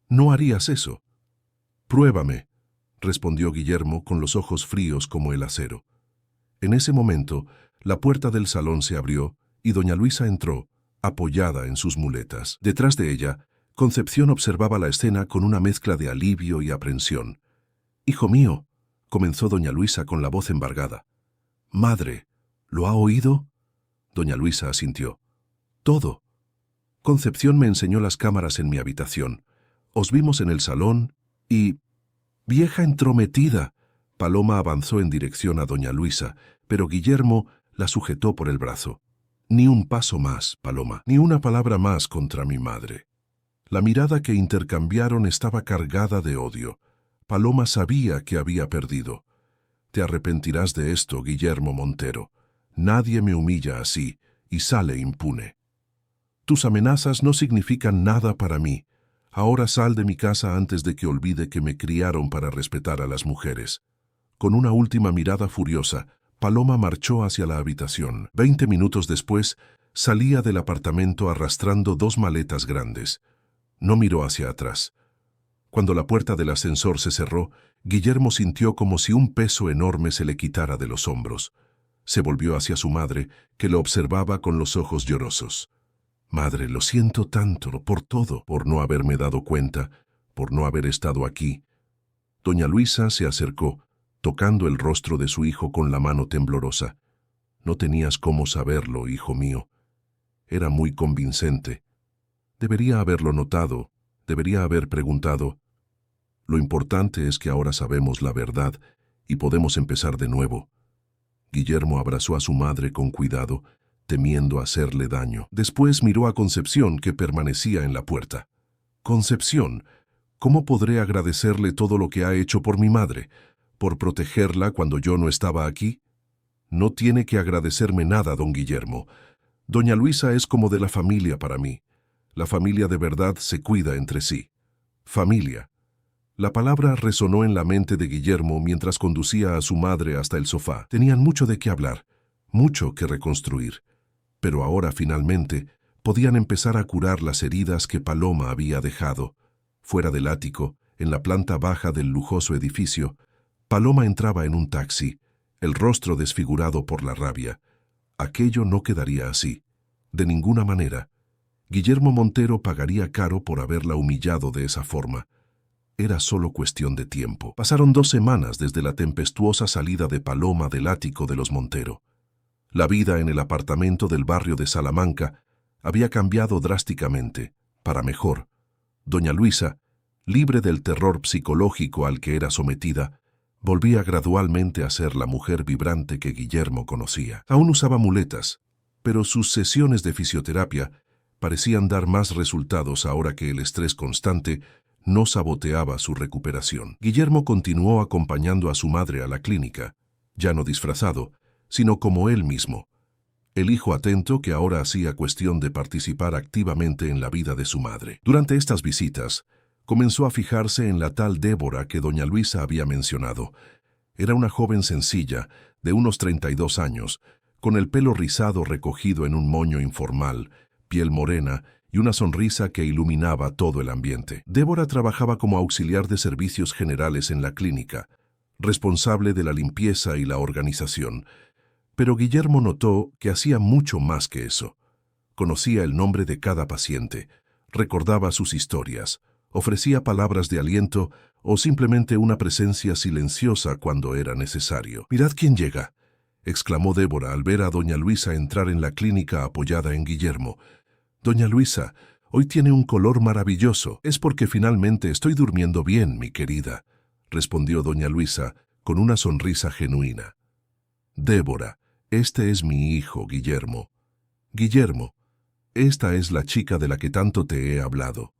Speaker 1: ¿No harías eso? Pruébame, respondió Guillermo con los ojos fríos como el acero. En ese momento, la puerta del salón se abrió y doña Luisa entró, apoyada en sus muletas. Detrás de ella, Concepción observaba la escena con una mezcla de alivio y aprensión. «Hijo mío», comenzó doña Luisa con la voz embargada. «Madre, ¿lo ha oído?» Doña Luisa asintió. «Todo. Concepción me enseñó las cámaras en mi habitación. Os vimos en el salón y... ¡Vieja entrometida!». Paloma avanzó en dirección a doña Luisa, pero Guillermo la sujetó por el brazo. Ni un paso más, Paloma, ni una palabra más contra mi madre. La mirada que intercambiaron estaba cargada de odio. Paloma sabía que había perdido. Te arrepentirás de esto, Guillermo Montero. Nadie me humilla así y sale impune. Tus amenazas no significan nada para mí. Ahora sal de mi casa antes de que olvide que me criaron para respetar a las mujeres. Con una última mirada furiosa, Paloma marchó hacia la habitación. 20 minutos después, salía del apartamento arrastrando 2 maletas grandes. No miró hacia atrás. Cuando la puerta del ascensor se cerró, Guillermo sintió como si un peso enorme se le quitara de los hombros. Se volvió hacia su madre, que lo observaba con los ojos llorosos. «Madre, lo siento tanto por todo, por no haberme dado cuenta, por no haber estado aquí». Doña Luisa se acercó, tocando el rostro de su hijo con la mano temblorosa. «No tenías cómo saberlo, hijo mío. Era muy convincente. Debería haberlo notado, debería haber preguntado. Lo importante es que ahora sabemos la verdad y podemos empezar de nuevo». Guillermo abrazó a su madre con cuidado, temiendo hacerle daño. Después miró a Concepción, que permanecía en la puerta. «Concepción, ¿cómo podré agradecerle todo lo que ha hecho por mi madre? ¿Por protegerla cuando yo no estaba aquí?» «No tiene que agradecerme nada, don Guillermo. Doña Luisa es como de la familia para mí. La familia de verdad se cuida entre sí. Familia». La palabra resonó en la mente de Guillermo mientras conducía a su madre hasta el sofá. Tenían mucho de qué hablar, mucho que reconstruir. Pero ahora, finalmente, podían empezar a curar las heridas que Paloma había dejado. Fuera del ático, en la planta baja del lujoso edificio, Paloma entraba en un taxi, el rostro desfigurado por la rabia. Aquello no quedaría así. De ninguna manera. Guillermo Montero pagaría caro por haberla humillado de esa forma. Era solo cuestión de tiempo. Pasaron 2 semanas desde la tempestuosa salida de Paloma del ático de los Montero. La vida en el apartamento del barrio de Salamanca había cambiado drásticamente, para mejor. Doña Luisa, libre del terror psicológico al que era sometida, volvía gradualmente a ser la mujer vibrante que Guillermo conocía. Aún usaba muletas, pero sus sesiones de fisioterapia parecían dar más resultados ahora que el estrés constante no saboteaba su recuperación. Guillermo continuó acompañando a su madre a la clínica, ya no disfrazado, sino como él mismo, el hijo atento que ahora hacía cuestión de participar activamente en la vida de su madre. Durante estas visitas, comenzó a fijarse en la tal Débora que doña Luisa había mencionado. Era una joven sencilla, de unos 32 años, con el pelo rizado recogido en un moño informal, piel morena y una sonrisa que iluminaba todo el ambiente. Débora trabajaba como auxiliar de servicios generales en la clínica, responsable de la limpieza y la organización. Pero Guillermo notó que hacía mucho más que eso. Conocía el nombre de cada paciente, recordaba sus historias, ofrecía palabras de aliento o simplemente una presencia silenciosa cuando era necesario. «Mirad quién llega», exclamó Débora al ver a doña Luisa entrar en la clínica apoyada en Guillermo. «Doña Luisa, hoy tiene un color maravilloso. Es porque finalmente estoy durmiendo bien, mi querida», respondió doña Luisa con una sonrisa genuina. «Débora, este es mi hijo, Guillermo. Guillermo, esta es la chica de la que tanto te he hablado».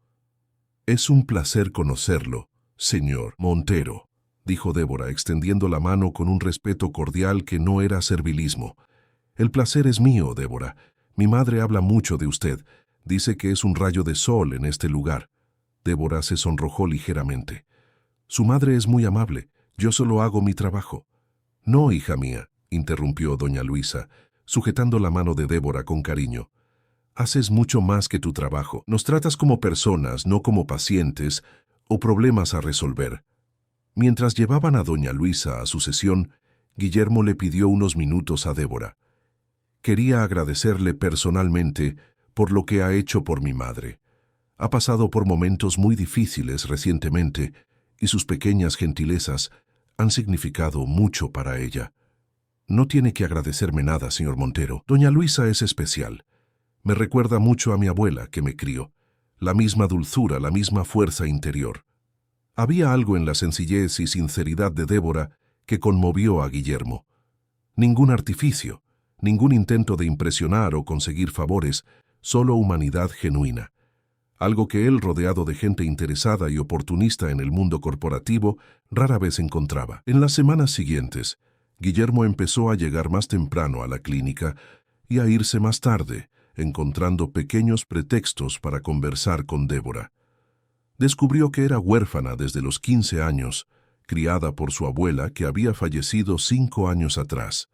Speaker 1: «Es un placer conocerlo, señor Montero», dijo Débora, extendiendo la mano con un respeto cordial que no era servilismo. «El placer es mío, Débora. Mi madre habla mucho de usted. Dice que es un rayo de sol en este lugar». Débora se sonrojó ligeramente. «Su madre es muy amable. Yo solo hago mi trabajo». «No, hija mía», interrumpió doña Luisa, sujetando la mano de Débora con cariño. «Haces mucho más que tu trabajo. Nos tratas como personas, no como pacientes o problemas a resolver». Mientras llevaban a doña Luisa a su sesión, Guillermo le pidió unos minutos a Débora. «Quería agradecerle personalmente por lo que ha hecho por mi madre. Ha pasado por momentos muy difíciles recientemente y sus pequeñas gentilezas han significado mucho para ella». «No tiene que agradecerme nada, señor Montero. Doña Luisa es especial. Me recuerda mucho a mi abuela que me crió. La misma dulzura, la misma fuerza interior». Había algo en la sencillez y sinceridad de Débora que conmovió a Guillermo. Ningún artificio, ningún intento de impresionar o conseguir favores, solo humanidad genuina. Algo que él, rodeado de gente interesada y oportunista en el mundo corporativo, rara vez encontraba. En las semanas siguientes, Guillermo empezó a llegar más temprano a la clínica y a irse más tarde, encontrando pequeños pretextos para conversar con Débora. Descubrió que era huérfana desde los 15 años, criada por su abuela que había fallecido 5 años atrás.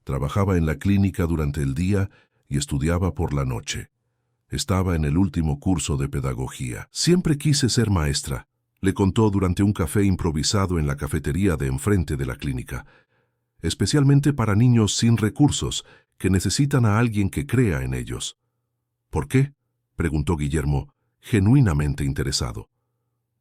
Speaker 1: Trabajaba en la clínica durante el día y estudiaba por la noche. Estaba en el último curso de pedagogía. Siempre quise ser maestra, le contó durante un café improvisado en la cafetería de enfrente de la clínica, especialmente para niños sin recursos que necesitan a alguien que crea en ellos. ¿Por qué?, preguntó Guillermo, genuinamente interesado.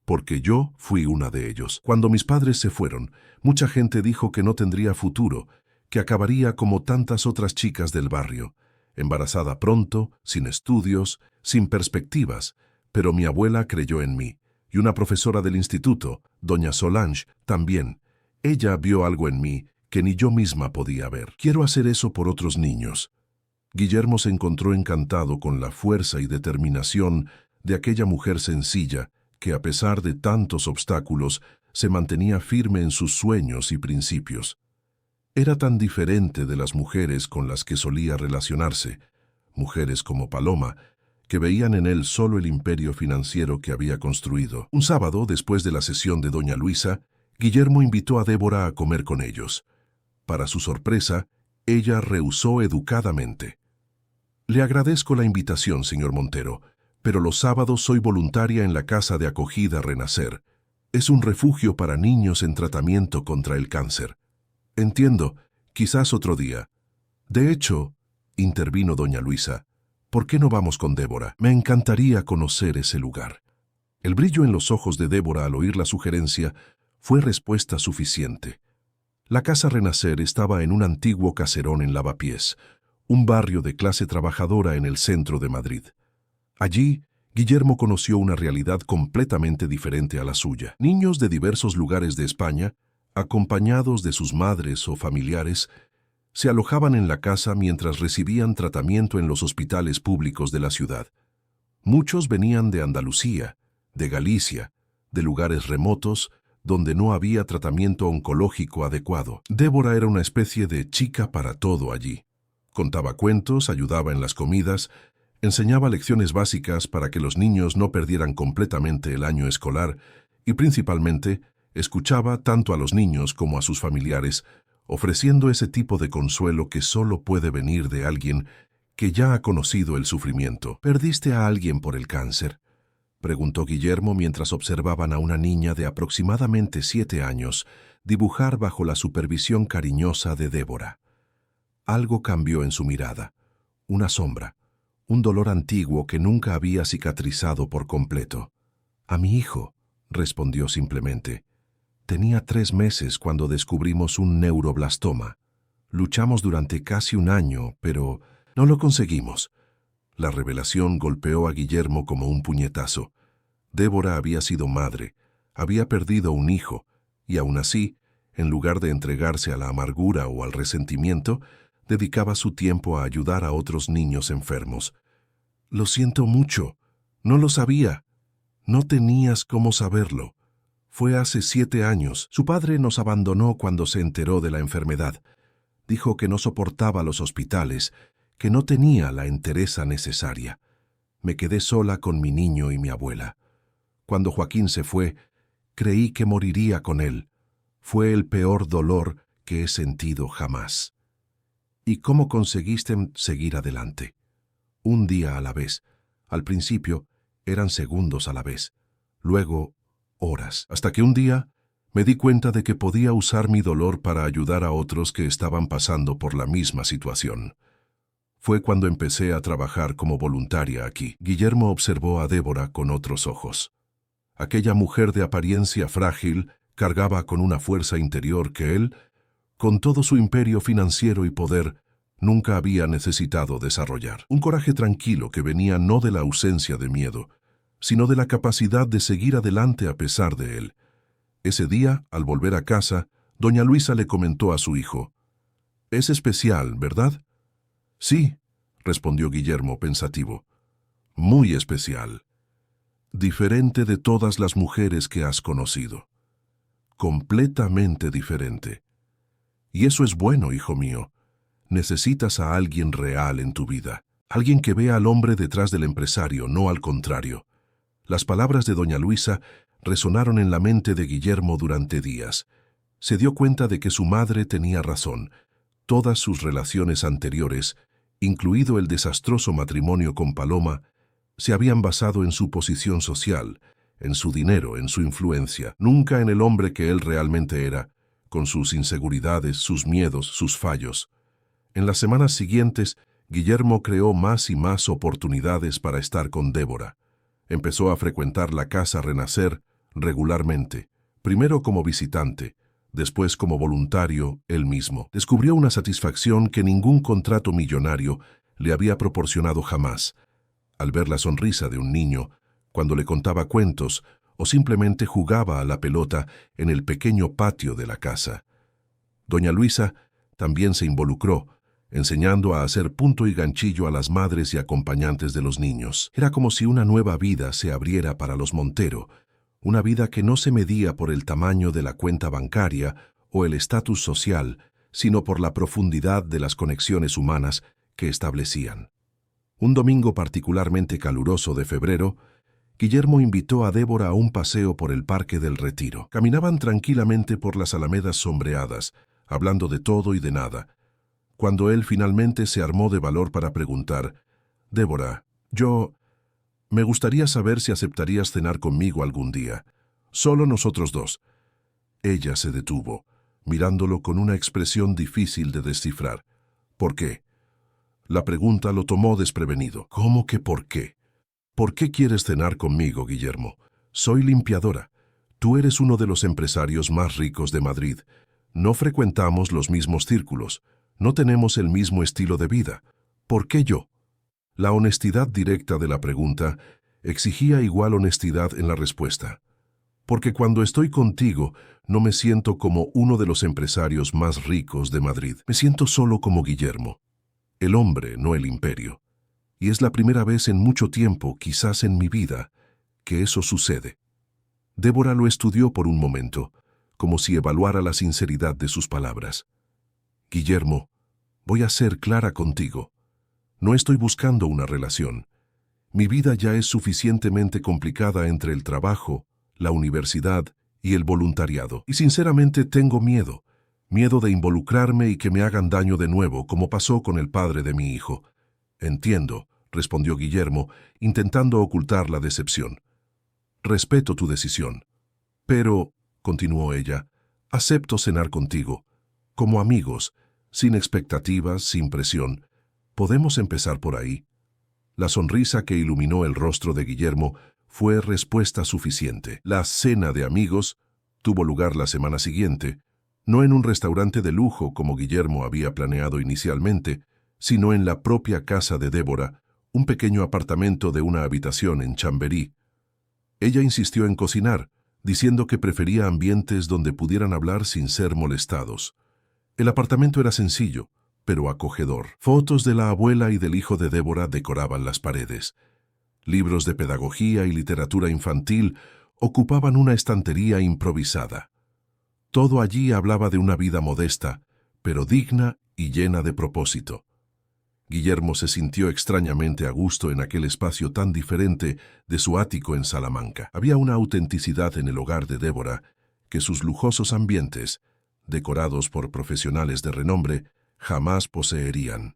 Speaker 1: Porque yo fui una de ellos. Cuando mis padres se fueron, mucha gente dijo que no tendría futuro, que acabaría como tantas otras chicas del barrio, embarazada pronto, sin estudios, sin perspectivas, pero mi abuela creyó en mí, y una profesora del instituto, doña Solange, también. Ella vio algo en mí que ni yo misma podía ver. Quiero hacer eso por otros niños. Guillermo se encontró encantado con la fuerza y determinación de aquella mujer sencilla que, a pesar de tantos obstáculos, se mantenía firme en sus sueños y principios. Era tan diferente de las mujeres con las que solía relacionarse, mujeres como Paloma, que veían en él solo el imperio financiero que había construido. Un sábado, después de la sesión de doña Luisa, Guillermo invitó a Débora a comer con ellos. Para su sorpresa, ella rehusó educadamente. «Le agradezco la invitación, señor Montero, pero los sábados soy voluntaria en la Casa de Acogida Renacer. Es un refugio para niños en tratamiento contra el cáncer». «Entiendo, quizás otro día». «De hecho», intervino doña Luisa, «¿por qué no vamos con Débora? Me encantaría conocer ese lugar». El brillo en los ojos de Débora al oír la sugerencia fue respuesta suficiente. La Casa Renacer estaba en un antiguo caserón en Lavapiés, un barrio de clase trabajadora en el centro de Madrid. Allí, Guillermo conoció una realidad completamente diferente a la suya. Niños de diversos lugares de España, acompañados de sus madres o familiares, se alojaban en la casa mientras recibían tratamiento en los hospitales públicos de la ciudad. Muchos venían de Andalucía, de Galicia, de lugares remotos, donde no había tratamiento oncológico adecuado. Débora era una especie de chica para todo allí. Contaba cuentos, ayudaba en las comidas, enseñaba lecciones básicas para que los niños no perdieran completamente el año escolar y, principalmente, escuchaba tanto a los niños como a sus familiares, ofreciendo ese tipo de consuelo que solo puede venir de alguien que ya ha conocido el sufrimiento. «¿Perdiste a alguien por el cáncer?», preguntó Guillermo mientras observaban a una niña de aproximadamente 7 años dibujar bajo la supervisión cariñosa de Débora. Algo cambió en su mirada, una sombra, un dolor antiguo que nunca había cicatrizado por completo. «A mi hijo», respondió simplemente. «Tenía 3 meses cuando descubrimos un neuroblastoma. Luchamos durante casi un año, pero no lo conseguimos». La revelación golpeó a Guillermo como un puñetazo. Débora había sido madre, había perdido un hijo, y aún así, en lugar de entregarse a la amargura o al resentimiento, dedicaba su tiempo a ayudar a otros niños enfermos. «Lo siento mucho, no lo sabía. No tenías cómo saberlo. Fue hace 7 años. Su padre nos abandonó cuando se enteró de la enfermedad. Dijo que no soportaba los hospitales, que no tenía la entereza necesaria. Me quedé sola con mi niño y mi abuela. Cuando Joaquín se fue, creí que moriría con él. Fue el peor dolor que he sentido jamás». «¿Y cómo conseguiste seguir adelante?» «Un día a la vez. Al principio eran segundos a la vez. Luego, horas. Hasta que un día me di cuenta de que podía usar mi dolor para ayudar a otros que estaban pasando por la misma situación. Fue cuando empecé a trabajar como voluntaria aquí». Guillermo observó a Débora con otros ojos. Aquella mujer de apariencia frágil cargaba con una fuerza interior que él, con todo su imperio financiero y poder, nunca había necesitado desarrollar. Un coraje tranquilo que venía no de la ausencia de miedo, sino de la capacidad de seguir adelante a pesar de él. Ese día, al volver a casa, doña Luisa le comentó a su hijo: «Es especial, ¿verdad? Sí, respondió Guillermo pensativo. Muy especial. Diferente de todas las mujeres que has conocido. Completamente diferente. Y eso es bueno, hijo mío. Necesitas a alguien real en tu vida. Alguien que vea al hombre detrás del empresario, no al contrario. Las palabras de doña Luisa resonaron en la mente de Guillermo durante días. Se dio cuenta de que su madre tenía razón. Todas sus relaciones anteriores, incluido el desastroso matrimonio con Paloma, se habían basado en su posición social, en su dinero, en su influencia, nunca en el hombre que él realmente era, con sus inseguridades, sus miedos, sus fallos. En las semanas siguientes, Guillermo creó más y más oportunidades para estar con Débora. Empezó a frecuentar la casa Renacer regularmente, primero como visitante, después como voluntario él mismo. Descubrió una satisfacción que ningún contrato millonario le había proporcionado jamás, al ver la sonrisa de un niño cuando le contaba cuentos o simplemente jugaba a la pelota en el pequeño patio de la casa. Doña Luisa también se involucró, enseñando a hacer punto y ganchillo a las madres y acompañantes de los niños. Era como si una nueva vida se abriera para los Montero, una vida que no se medía por el tamaño de la cuenta bancaria o el estatus social, sino por la profundidad de las conexiones humanas que establecían. Un domingo particularmente caluroso de febrero, Guillermo invitó a Débora a un paseo por el Parque del Retiro. Caminaban tranquilamente por las alamedas sombreadas, hablando de todo y de nada, cuando él finalmente se armó de valor para preguntar: «Débora, me gustaría saber si aceptarías cenar conmigo algún día. Solo nosotros dos». Ella se detuvo, mirándolo con una expresión difícil de descifrar. «¿Por qué?». La pregunta lo tomó desprevenido. «¿Cómo que por qué? ¿Por qué quieres cenar conmigo, Guillermo? Soy limpiadora. Tú eres uno de los empresarios más ricos de Madrid. No frecuentamos los mismos círculos. No tenemos el mismo estilo de vida. ¿Por qué yo?». La honestidad directa de la pregunta exigía igual honestidad en la respuesta. «Porque cuando estoy contigo no me siento como uno de los empresarios más ricos de Madrid. Me siento solo como Guillermo. El hombre, no el imperio. Y es la primera vez en mucho tiempo, quizás en mi vida, que eso sucede». Débora lo estudió por un momento, como si evaluara la sinceridad de sus palabras. «Guillermo, voy a ser clara contigo. No estoy buscando una relación. Mi vida ya es suficientemente complicada entre el trabajo, la universidad y el voluntariado. Y sinceramente tengo miedo de involucrarme y que me hagan daño de nuevo, como pasó con el padre de mi hijo». «Entiendo», respondió Guillermo, intentando ocultar la decepción. «Respeto tu decisión. Pero», continuó ella, «acepto cenar contigo, como amigos, sin expectativas, sin presión. ¿Podemos empezar por ahí?». La sonrisa que iluminó el rostro de Guillermo fue respuesta suficiente. La cena de amigos tuvo lugar la semana siguiente, no en un restaurante de lujo como Guillermo había planeado inicialmente, sino en la propia casa de Débora, un pequeño apartamento de una habitación en Chamberí. Ella insistió en cocinar, diciendo que prefería ambientes donde pudieran hablar sin ser molestados. El apartamento era sencillo, pero acogedor. Fotos de la abuela y del hijo de Débora decoraban las paredes. Libros de pedagogía y literatura infantil ocupaban una estantería improvisada. Todo allí hablaba de una vida modesta, pero digna y llena de propósito. Guillermo se sintió extrañamente a gusto en aquel espacio tan diferente de su ático en Salamanca. Había una autenticidad en el hogar de Débora que sus lujosos ambientes, decorados por profesionales de renombre, jamás poseerían.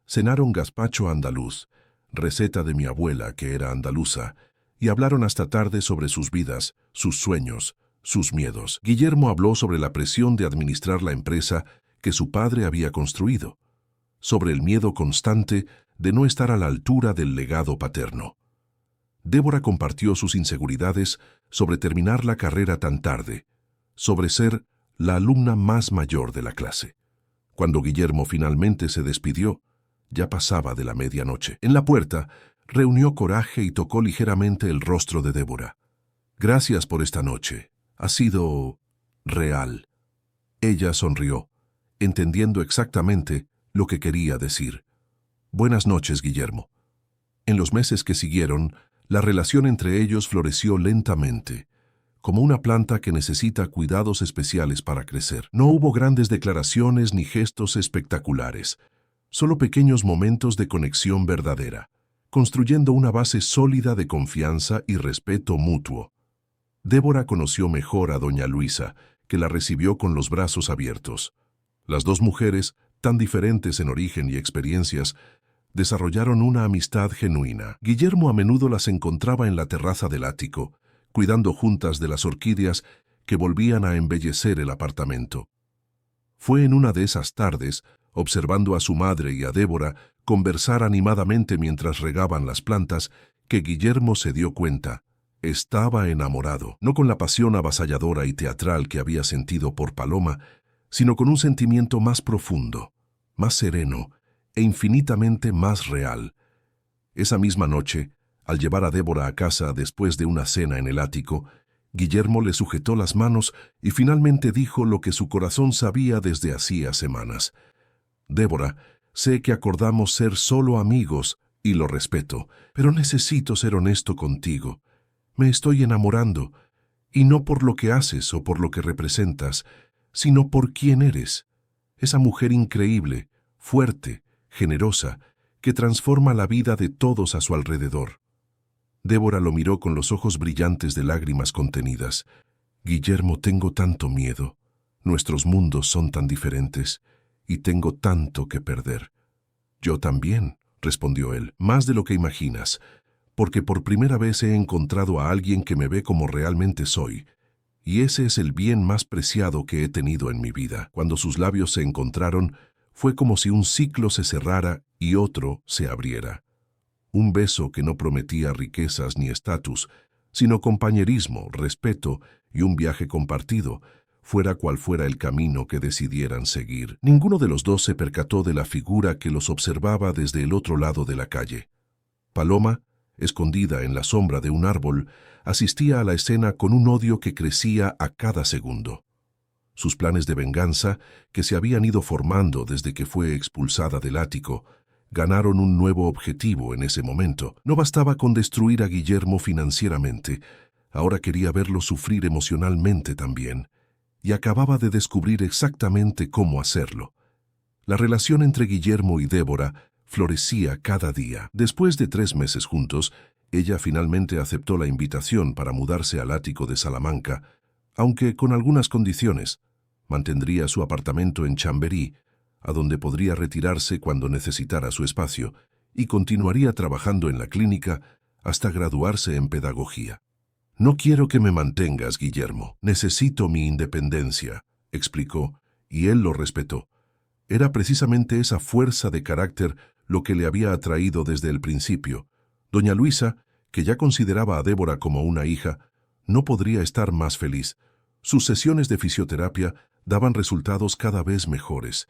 Speaker 1: Cenaron gazpacho andaluz, receta de mi abuela, que era andaluza, y hablaron hasta tarde sobre sus vidas, sus sueños, sus miedos. Guillermo habló sobre la presión de administrar la empresa que su padre había construido, sobre el miedo constante de no estar a la altura del legado paterno. Débora compartió sus inseguridades sobre terminar la carrera tan tarde, sobre ser la alumna más mayor de la clase. Cuando Guillermo finalmente se despidió, ya pasaba de la medianoche. En la puerta, reunió coraje y tocó ligeramente el rostro de Débora. «Gracias por esta noche. Ha sido real». Ella sonrió, entendiendo exactamente lo que quería decir. Buenas noches, Guillermo. En los meses que siguieron, la relación entre ellos floreció lentamente, como una planta que necesita cuidados especiales para crecer. No hubo grandes declaraciones ni gestos espectaculares, solo pequeños momentos de conexión verdadera, construyendo una base sólida de confianza y respeto mutuo. Débora conoció mejor a doña Luisa, que la recibió con los brazos abiertos. Las dos mujeres, tan diferentes en origen y experiencias, desarrollaron una amistad genuina. Guillermo a menudo las encontraba en la terraza del ático, cuidando juntas de las orquídeas que volvían a embellecer el apartamento. Fue en una de esas tardes, observando a su madre y a Débora conversar animadamente mientras regaban las plantas, que Guillermo se dio cuenta. Estaba enamorado, no con la pasión avasalladora y teatral que había sentido por Paloma, sino con un sentimiento más profundo, más sereno e infinitamente más real. Esa misma noche, al llevar a Débora a casa después de una cena en el ático, Guillermo le sujetó las manos y finalmente dijo lo que su corazón sabía desde hacía semanas. Débora, sé que acordamos ser solo amigos y lo respeto, pero necesito ser honesto contigo. Me estoy enamorando, y no por lo que haces o por lo que representas, sino por quién eres. Esa mujer increíble, fuerte, generosa, que transforma la vida de todos a su alrededor. Débora lo miró con los ojos brillantes de lágrimas contenidas. Guillermo, tengo tanto miedo. Nuestros mundos son tan diferentes, y tengo tanto que perder. Yo también, respondió él, más de lo que imaginas, porque por primera vez he encontrado a alguien que me ve como realmente soy, y ese es el bien más preciado que he tenido en mi vida. Cuando sus labios se encontraron, fue como si un ciclo se cerrara y otro se abriera. Un beso que no prometía riquezas ni estatus, sino compañerismo, respeto y un viaje compartido, fuera cual fuera el camino que decidieran seguir. Ninguno de los dos se percató de la figura que los observaba desde el otro lado de la calle. Paloma, escondida en la sombra de un árbol, asistía a la escena con un odio que crecía a cada segundo. Sus planes de venganza, que se habían ido formando desde que fue expulsada del ático, ganaron un nuevo objetivo en ese momento. No bastaba con destruir a Guillermo financieramente, ahora quería verlo sufrir emocionalmente también, y acababa de descubrir exactamente cómo hacerlo. La relación entre Guillermo y Débora florecía cada día. Después de 3 meses juntos, ella finalmente aceptó la invitación para mudarse al ático de Salamanca, aunque con algunas condiciones. Mantendría su apartamento en Chamberí, a donde podría retirarse cuando necesitara su espacio, y continuaría trabajando en la clínica hasta graduarse en pedagogía. «No quiero que me mantengas, Guillermo. Necesito mi independencia», explicó, y él lo respetó. Era precisamente esa fuerza de carácter lo que le había atraído desde el principio. Doña Luisa, que ya consideraba a Débora como una hija, no podría estar más feliz. Sus sesiones de fisioterapia daban resultados cada vez mejores,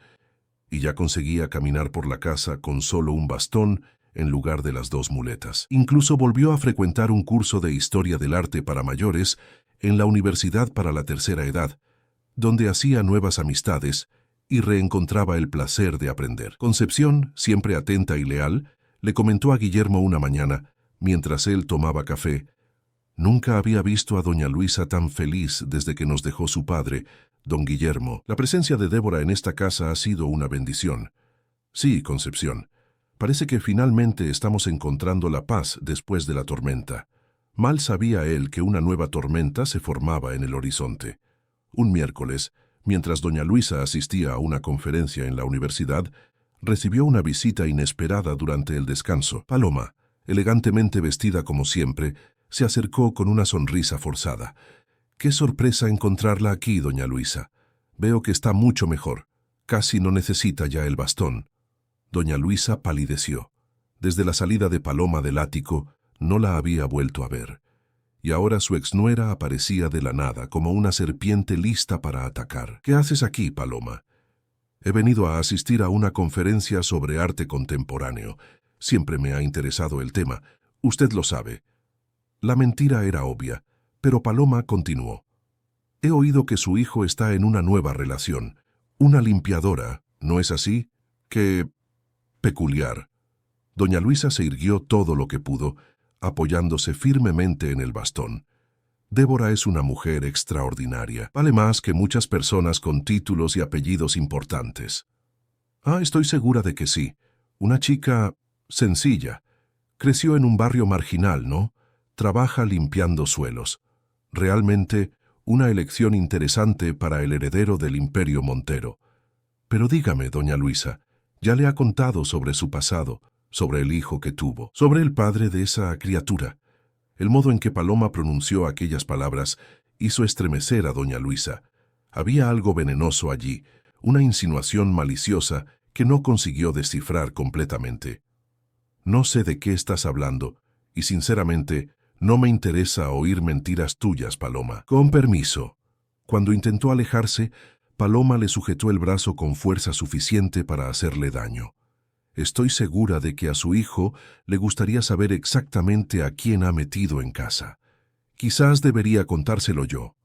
Speaker 1: y ya conseguía caminar por la casa con solo un bastón en lugar de las 2 muletas. Incluso volvió a frecuentar un curso de Historia del Arte para mayores en la Universidad para la Tercera Edad, donde hacía nuevas amistades y reencontraba el placer de aprender. Concepción, siempre atenta y leal, le comentó a Guillermo una mañana, mientras él tomaba café: «Nunca había visto a doña Luisa tan feliz desde que nos dejó su padre, don Guillermo. La presencia de Débora en esta casa ha sido una bendición». «Sí, Concepción. Parece que finalmente estamos encontrando la paz después de la tormenta». Mal sabía él que una nueva tormenta se formaba en el horizonte. Un miércoles, mientras doña Luisa asistía a una conferencia en la universidad, recibió una visita inesperada durante el descanso. Paloma, elegantemente vestida como siempre, se acercó con una sonrisa forzada. «Qué sorpresa encontrarla aquí, doña Luisa. Veo que está mucho mejor. Casi no necesita ya el bastón». Doña Luisa palideció. Desde la salida de Paloma del ático, no la había vuelto a ver. Y ahora su exnuera aparecía de la nada, como una serpiente lista para atacar. «¿Qué haces aquí, Paloma?» «He venido a asistir a una conferencia sobre arte contemporáneo. Siempre me ha interesado el tema. Usted lo sabe». La mentira era obvia, pero Paloma continuó. «He oído que su hijo está en una nueva relación. Una limpiadora, ¿no es así? Qué peculiar». Doña Luisa se irguió todo lo que pudo, apoyándose firmemente en el bastón. Débora es una mujer extraordinaria. Vale más que muchas personas con títulos y apellidos importantes. Estoy segura de que sí. Una chica sencilla. Creció en un barrio marginal, ¿no? Trabaja limpiando suelos. Realmente, una elección interesante para el heredero del Imperio Montero. Pero dígame, doña Luisa, ¿ya le ha contado sobre su pasado, sobre el hijo que tuvo, sobre el padre de esa criatura? El modo en que Paloma pronunció aquellas palabras hizo estremecer a doña Luisa. Había algo venenoso allí, una insinuación maliciosa que no consiguió descifrar completamente. No sé de qué estás hablando, y sinceramente, no me interesa oír mentiras tuyas, Paloma. Con permiso. Cuando intentó alejarse, Paloma le sujetó el brazo con fuerza suficiente para hacerle daño. Estoy segura de que a su hijo le gustaría saber exactamente a quién ha metido en casa. Quizás debería contárselo yo.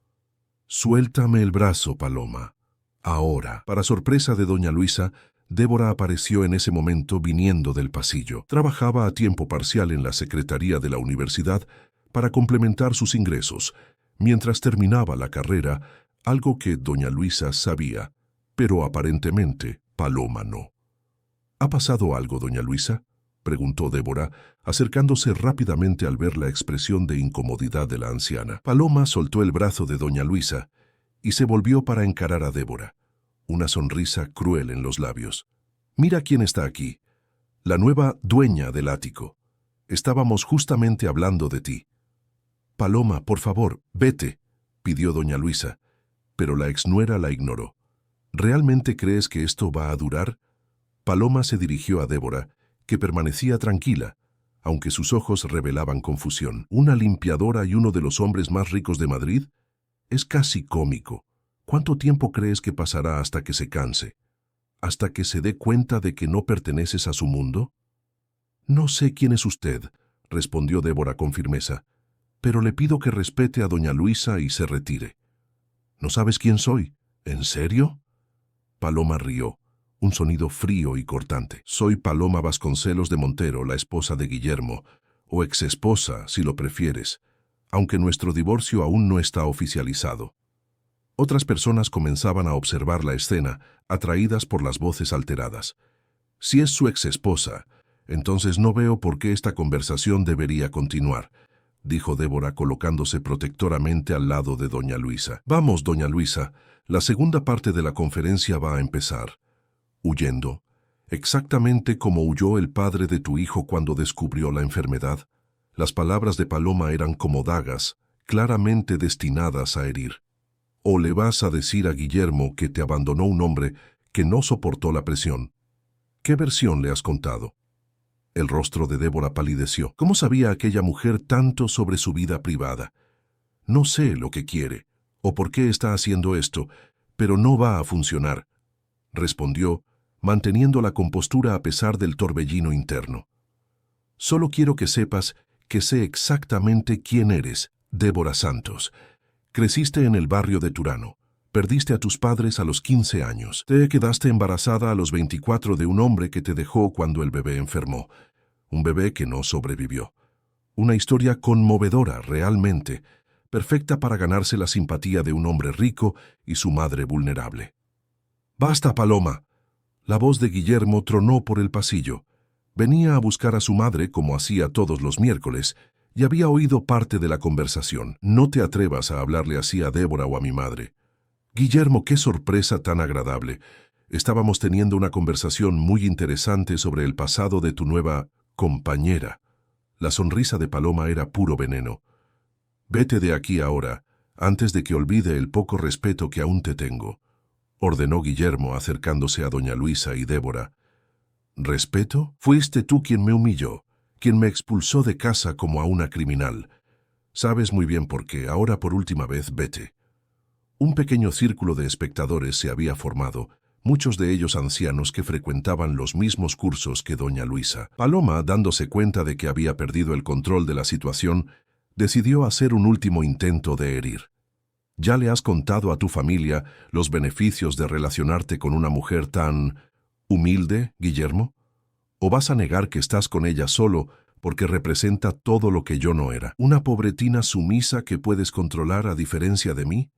Speaker 1: Suéltame el brazo, Paloma. Ahora. Para sorpresa de doña Luisa, Débora apareció en ese momento viniendo del pasillo. Trabajaba a tiempo parcial en la secretaría de la universidad para complementar sus ingresos, mientras terminaba la carrera, algo que doña Luisa sabía, pero aparentemente Paloma no. ¿Ha pasado algo, doña Luisa?, preguntó Débora, acercándose rápidamente al ver la expresión de incomodidad de la anciana. Paloma soltó el brazo de doña Luisa y se volvió para encarar a Débora, una sonrisa cruel en los labios. «Mira quién está aquí, la nueva dueña del ático. Estábamos justamente hablando de ti». «Paloma, por favor, vete», pidió doña Luisa, pero la exnuera la ignoró. «¿Realmente crees que esto va a durar?». Paloma se dirigió a Débora, que permanecía tranquila, aunque sus ojos revelaban confusión. ¿Una limpiadora y uno de los hombres más ricos de Madrid? Es casi cómico. ¿Cuánto tiempo crees que pasará hasta que se canse? ¿Hasta que se dé cuenta de que no perteneces a su mundo? «No sé quién es usted», respondió Débora con firmeza, «pero le pido que respete a doña Luisa y se retire». «¿No sabes quién soy? ¿En serio?». Paloma rió. Un sonido frío y cortante. «Soy Paloma Vasconcelos de Montero, la esposa de Guillermo, o exesposa, si lo prefieres, aunque nuestro divorcio aún no está oficializado». Otras personas comenzaban a observar la escena, atraídas por las voces alteradas. «Si es su exesposa, entonces no veo por qué esta conversación debería continuar», dijo Débora colocándose protectoramente al lado de doña Luisa. «Vamos, doña Luisa, la segunda parte de la conferencia va a empezar». Huyendo, exactamente como huyó el padre de tu hijo cuando descubrió la enfermedad. Las palabras de Paloma eran como dagas, claramente destinadas a herir. ¿O le vas a decir a Guillermo que te abandonó un hombre que no soportó la presión? ¿Qué versión le has contado? El rostro de Débora palideció. ¿Cómo sabía aquella mujer tanto sobre su vida privada? No sé lo que quiere, o por qué está haciendo esto, pero no va a funcionar, respondió, manteniendo la compostura a pesar del torbellino interno. «Solo quiero que sepas que sé exactamente quién eres, Débora Santos. Creciste en el barrio de Turano. Perdiste a tus padres a los 15 años. Te quedaste embarazada a los 24 de un hombre que te dejó cuando el bebé enfermó. Un bebé que no sobrevivió. Una historia conmovedora, realmente, perfecta para ganarse la simpatía de un hombre rico y su madre vulnerable». «¡Basta, Paloma!». La voz de Guillermo tronó por el pasillo. Venía a buscar a su madre como hacía todos los miércoles y había oído parte de la conversación. «No te atrevas a hablarle así a Débora o a mi madre». «Guillermo, qué sorpresa tan agradable. Estábamos teniendo una conversación muy interesante sobre el pasado de tu nueva compañera». La sonrisa de Paloma era puro veneno. «Vete de aquí ahora, antes de que olvide el poco respeto que aún te tengo», ordenó Guillermo acercándose a doña Luisa y Débora. «¿Respeto? Fuiste tú quien me humilló, quien me expulsó de casa como a una criminal. Sabes muy bien por qué. Ahora por última vez vete». Un pequeño círculo de espectadores se había formado, muchos de ellos ancianos que frecuentaban los mismos cursos que doña Luisa. Paloma, dándose cuenta de que había perdido el control de la situación, decidió hacer un último intento de herir. ¿Ya le has contado a tu familia los beneficios de relacionarte con una mujer tan humilde, Guillermo? ¿O vas a negar que estás con ella solo porque representa todo lo que yo no era? ¿Una pobretina sumisa que puedes controlar a diferencia de mí?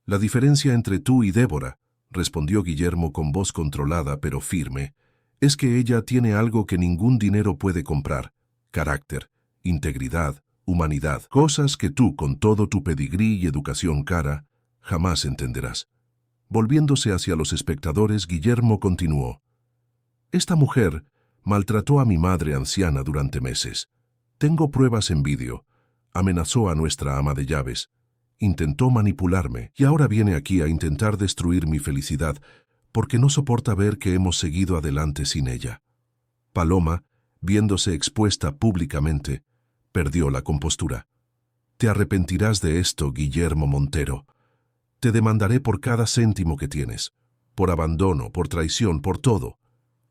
Speaker 1: La diferencia entre tú y Débora, respondió Guillermo con voz controlada pero firme, es que ella tiene algo que ningún dinero puede comprar: carácter, integridad, humanidad, cosas que tú, con todo tu pedigrí y educación cara, jamás entenderás. Volviéndose hacia los espectadores, Guillermo continuó: Esta mujer maltrató a mi madre anciana durante meses. Tengo pruebas en vídeo. Amenazó a nuestra ama de llaves. Intentó manipularme y ahora viene aquí a intentar destruir mi felicidad porque no soporta ver que hemos seguido adelante sin ella. Paloma, viéndose expuesta públicamente, perdió la compostura. Te arrepentirás de esto, Guillermo Montero. Te demandaré por cada céntimo que tienes, por abandono, por traición, por todo.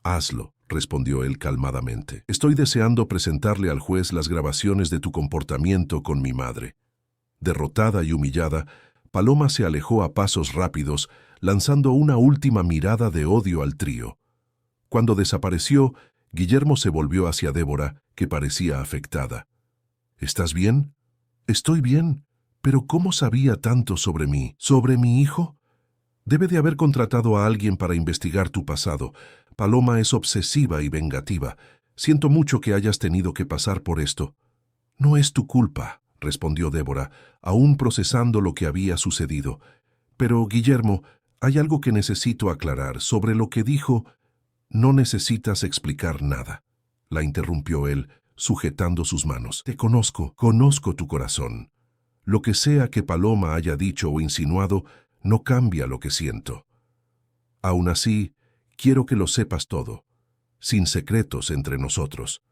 Speaker 1: Hazlo, respondió él calmadamente. Estoy deseando presentarle al juez las grabaciones de tu comportamiento con mi madre. Derrotada y humillada, Paloma se alejó a pasos rápidos, lanzando una última mirada de odio al trío. Cuando desapareció, Guillermo se volvió hacia Débora, que parecía afectada. ¿Estás bien? Estoy bien, pero ¿cómo sabía tanto sobre mí? ¿Sobre mi hijo? Debe de haber contratado a alguien para investigar tu pasado. Paloma es obsesiva y vengativa. Siento mucho que hayas tenido que pasar por esto. No es tu culpa, respondió Débora, aún procesando lo que había sucedido. Pero, Guillermo, hay algo que necesito aclarar. Sobre lo que dijo, no necesitas explicar nada, la interrumpió él, sujetando sus manos. Te conozco tu corazón. Lo que sea que Paloma haya dicho o insinuado, no cambia lo que siento. Aún así, quiero que lo sepas todo, sin secretos entre nosotros.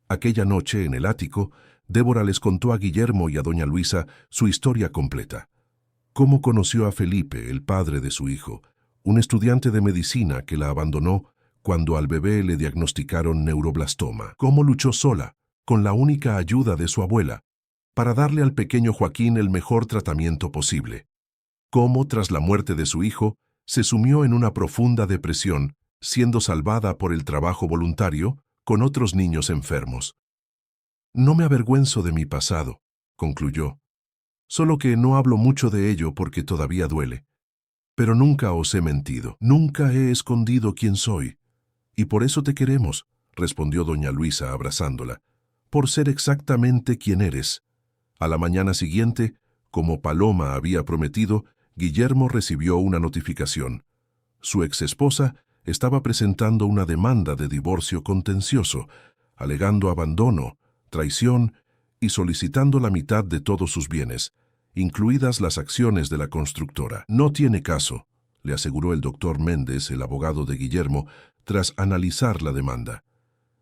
Speaker 1: Aquella noche, en el ático, Débora les contó a Guillermo y a doña Luisa su historia completa. Cómo conoció a Felipe, el padre de su hijo, un estudiante de medicina que la abandonó cuando al bebé le diagnosticaron neuroblastoma. Cómo luchó sola, con la única ayuda de su abuela, para darle al pequeño Joaquín el mejor tratamiento posible. Cómo, tras la muerte de su hijo, se sumió en una profunda depresión, siendo salvada por el trabajo voluntario con otros niños enfermos. No me avergüenzo de mi pasado, concluyó. Solo que no hablo mucho de ello porque todavía duele. Pero nunca os he mentido, nunca he escondido quién soy. Y por eso te queremos, respondió doña Luisa abrazándola, por ser exactamente quien eres. A la mañana siguiente, como Paloma había prometido, Guillermo recibió una notificación. Su exesposa estaba presentando una demanda de divorcio contencioso, alegando abandono, traición y solicitando la mitad de todos sus bienes, incluidas las acciones de la constructora. No tiene caso, le aseguró el doctor Méndez, el abogado de Guillermo, tras analizar la demanda,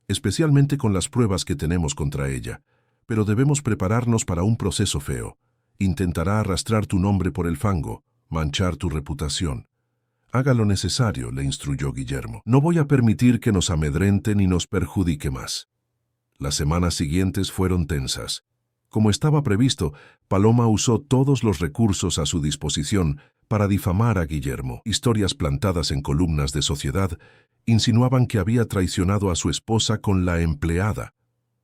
Speaker 1: especialmente con las pruebas que tenemos contra ella. Pero debemos prepararnos para un proceso feo. Intentará arrastrar tu nombre por el fango, manchar tu reputación. Haga lo necesario, le instruyó Guillermo. No voy a permitir que nos amedrente ni nos perjudique más. Las semanas siguientes fueron tensas. Como estaba previsto, Paloma usó todos los recursos a su disposición para difamar a Guillermo. Historias plantadas en columnas de Sociedad insinuaban que había traicionado a su esposa con la empleada,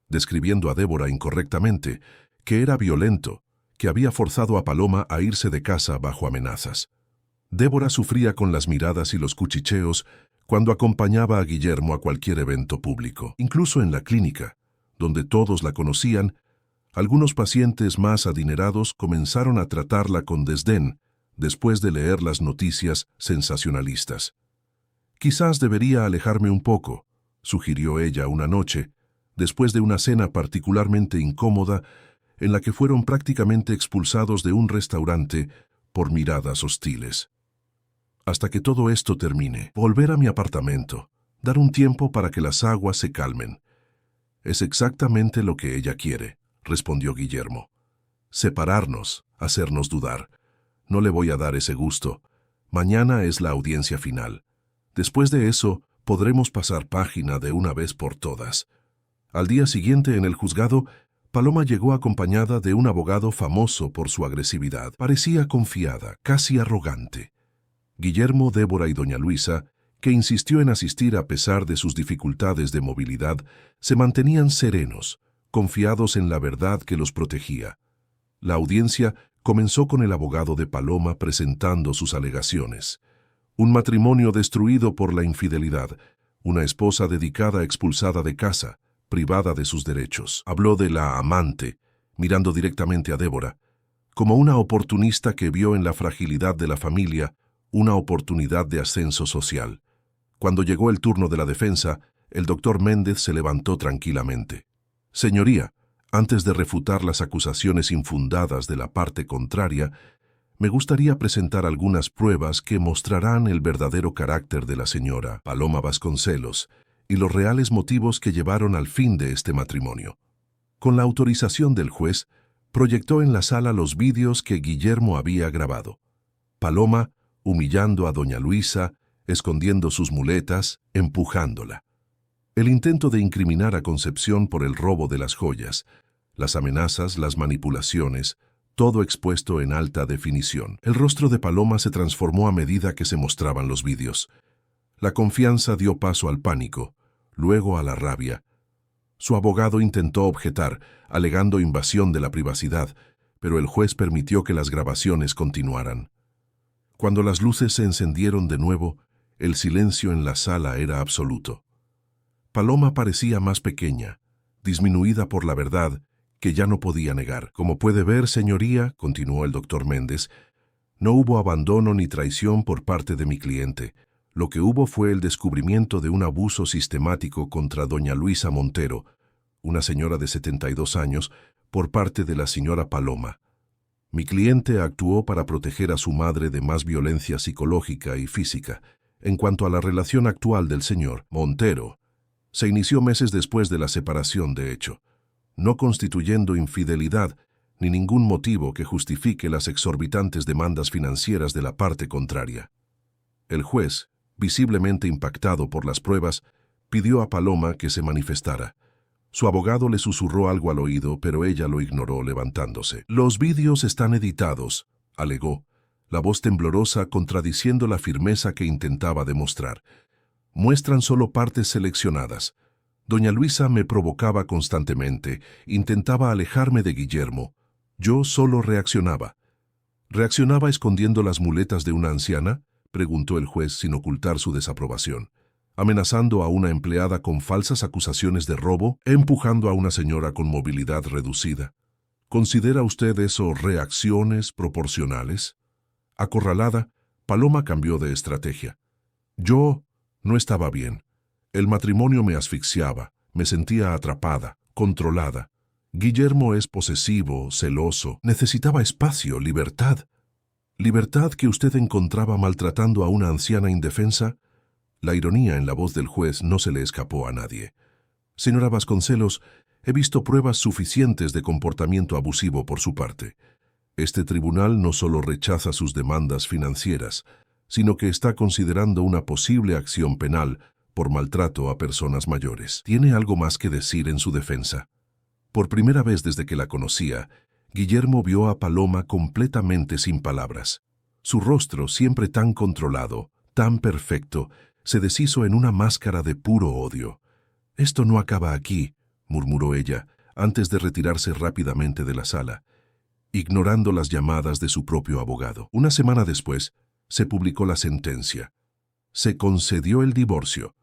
Speaker 1: describiendo a Débora incorrectamente, que era violento, que había forzado a Paloma a irse de casa bajo amenazas. Débora sufría con las miradas y los cuchicheos cuando acompañaba a Guillermo a cualquier evento público. Incluso en la clínica, donde todos la conocían, algunos pacientes más adinerados comenzaron a tratarla con desdén después de leer las noticias sensacionalistas. Quizás debería alejarme un poco, sugirió ella una noche, después de una cena particularmente incómoda en la que fueron prácticamente expulsados de un restaurante por miradas hostiles. Hasta que todo esto termine, volver a mi apartamento, dar un tiempo para que las aguas se calmen. Es exactamente lo que ella quiere, respondió Guillermo. Separarnos, hacernos dudar. No le voy a dar ese gusto. Mañana es la audiencia final. Después de eso, podremos pasar página de una vez por todas. Al día siguiente, en el juzgado, Paloma llegó acompañada de un abogado famoso por su agresividad. Parecía confiada, casi arrogante. Guillermo, Débora y doña Luisa, que insistió en asistir a pesar de sus dificultades de movilidad, se mantenían serenos, confiados en la verdad que los protegía. La audiencia comenzó con el abogado de Paloma presentando sus alegaciones. Un matrimonio destruido por la infidelidad, una esposa dedicada expulsada de casa, privada de sus derechos. Habló de la amante, mirando directamente a Débora, como una oportunista que vio en la fragilidad de la familia una oportunidad de ascenso social. Cuando llegó el turno de la defensa, el doctor Méndez se levantó tranquilamente. Señoría, antes de refutar las acusaciones infundadas de la parte contraria, me gustaría presentar algunas pruebas que mostrarán el verdadero carácter de la señora Paloma Vasconcelos y los reales motivos que llevaron al fin de este matrimonio. Con la autorización del juez, proyectó en la sala los vídeos que Guillermo había grabado. Paloma humillando a doña Luisa, escondiendo sus muletas, empujándola. El intento de incriminar a Concepción por el robo de las joyas, las amenazas, las manipulaciones, todo expuesto en alta definición. El rostro de Paloma se transformó a medida que se mostraban los vídeos. La confianza dio paso al pánico, luego a la rabia. Su abogado intentó objetar, alegando invasión de la privacidad, pero el juez permitió que las grabaciones continuaran. Cuando las luces se encendieron de nuevo, el silencio en la sala era absoluto. Paloma parecía más pequeña, disminuida por la verdad, que ya no podía negar. Como puede ver, señoría, continuó el doctor Méndez, no hubo abandono ni traición por parte de mi cliente. Lo que hubo fue el descubrimiento de un abuso sistemático contra doña Luisa Montero, una señora de 72 años, por parte de la señora Paloma. Mi cliente actuó para proteger a su madre de más violencia psicológica y física. En cuanto a la relación actual del señor Montero, se inició meses después de la separación, de hecho, no constituyendo infidelidad ni ningún motivo que justifique las exorbitantes demandas financieras de la parte contraria. El juez, visiblemente impactado por las pruebas, pidió a Paloma que se manifestara. Su abogado le susurró algo al oído, pero ella lo ignoró levantándose. Los vídeos están editados, alegó, la voz temblorosa contradiciendo la firmeza que intentaba demostrar. Muestran solo partes seleccionadas. Doña Luisa me provocaba constantemente, intentaba alejarme de Guillermo. Yo solo reaccionaba. ¿Reaccionaba escondiendo las muletas de una anciana?, preguntó el juez sin ocultar su desaprobación. ¿Amenazando a una empleada con falsas acusaciones de robo, empujando a una señora con movilidad reducida? ¿Considera usted eso reacciones proporcionales? Acorralada, Paloma cambió de estrategia. Yo no estaba bien. El matrimonio me asfixiaba, me sentía atrapada, controlada. Guillermo es posesivo, celoso, necesitaba espacio, libertad. ¿Libertad que usted encontraba maltratando a una anciana indefensa? La ironía en la voz del juez no se le escapó a nadie. Señora Vasconcelos, he visto pruebas suficientes de comportamiento abusivo por su parte. Este tribunal no solo rechaza sus demandas financieras, sino que está considerando una posible acción penal por maltrato a personas mayores. ¿Tiene algo más que decir en su defensa? Por primera vez desde que la conocía, Guillermo vio a Paloma completamente sin palabras. Su rostro, siempre tan controlado, tan perfecto, se deshizo en una máscara de puro odio. «Esto no acaba aquí», murmuró ella, antes de retirarse rápidamente de la sala, ignorando las llamadas de su propio abogado. Una semana después, se publicó la sentencia. Se concedió el divorcio,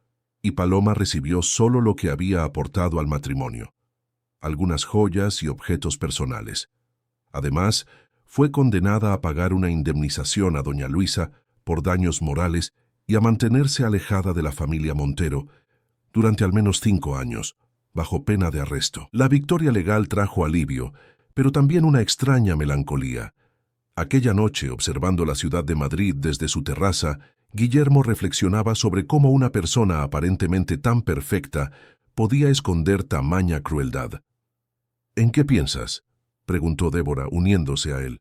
Speaker 1: y Paloma recibió solo lo que había aportado al matrimonio: algunas joyas y objetos personales. Además, fue condenada a pagar una indemnización a doña Luisa por daños morales y a mantenerse alejada de la familia Montero durante al menos 5 años, bajo pena de arresto. La victoria legal trajo alivio, pero también una extraña melancolía. Aquella noche, observando la ciudad de Madrid desde su terraza, Guillermo reflexionaba sobre cómo una persona aparentemente tan perfecta podía esconder tamaña crueldad. «¿En qué piensas?», preguntó Débora, uniéndose a él.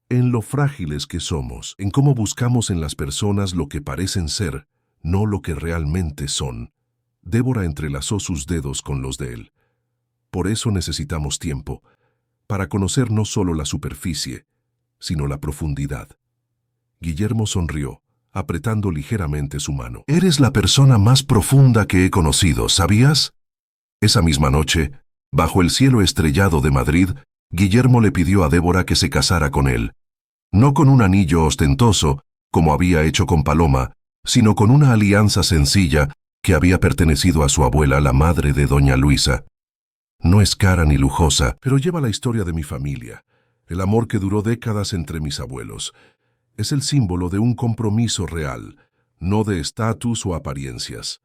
Speaker 1: «En lo frágiles que somos, en cómo buscamos en las personas lo que parecen ser, no lo que realmente son». Débora entrelazó sus dedos con los de él. «Por eso necesitamos tiempo, para conocer no solo la superficie, sino la profundidad». Guillermo sonrió, apretando ligeramente su mano. «Eres la persona más profunda que he conocido, ¿sabías?» Esa misma noche, bajo el cielo estrellado de Madrid, Guillermo le pidió a Débora que se casara con él. No con un anillo ostentoso, como había hecho con Paloma, sino con una alianza sencilla que había pertenecido a su abuela, la madre de doña Luisa. No es cara ni lujosa, pero lleva la historia de mi familia, el amor que duró décadas entre mis abuelos. Es el símbolo de un compromiso real, no de estatus o apariencias.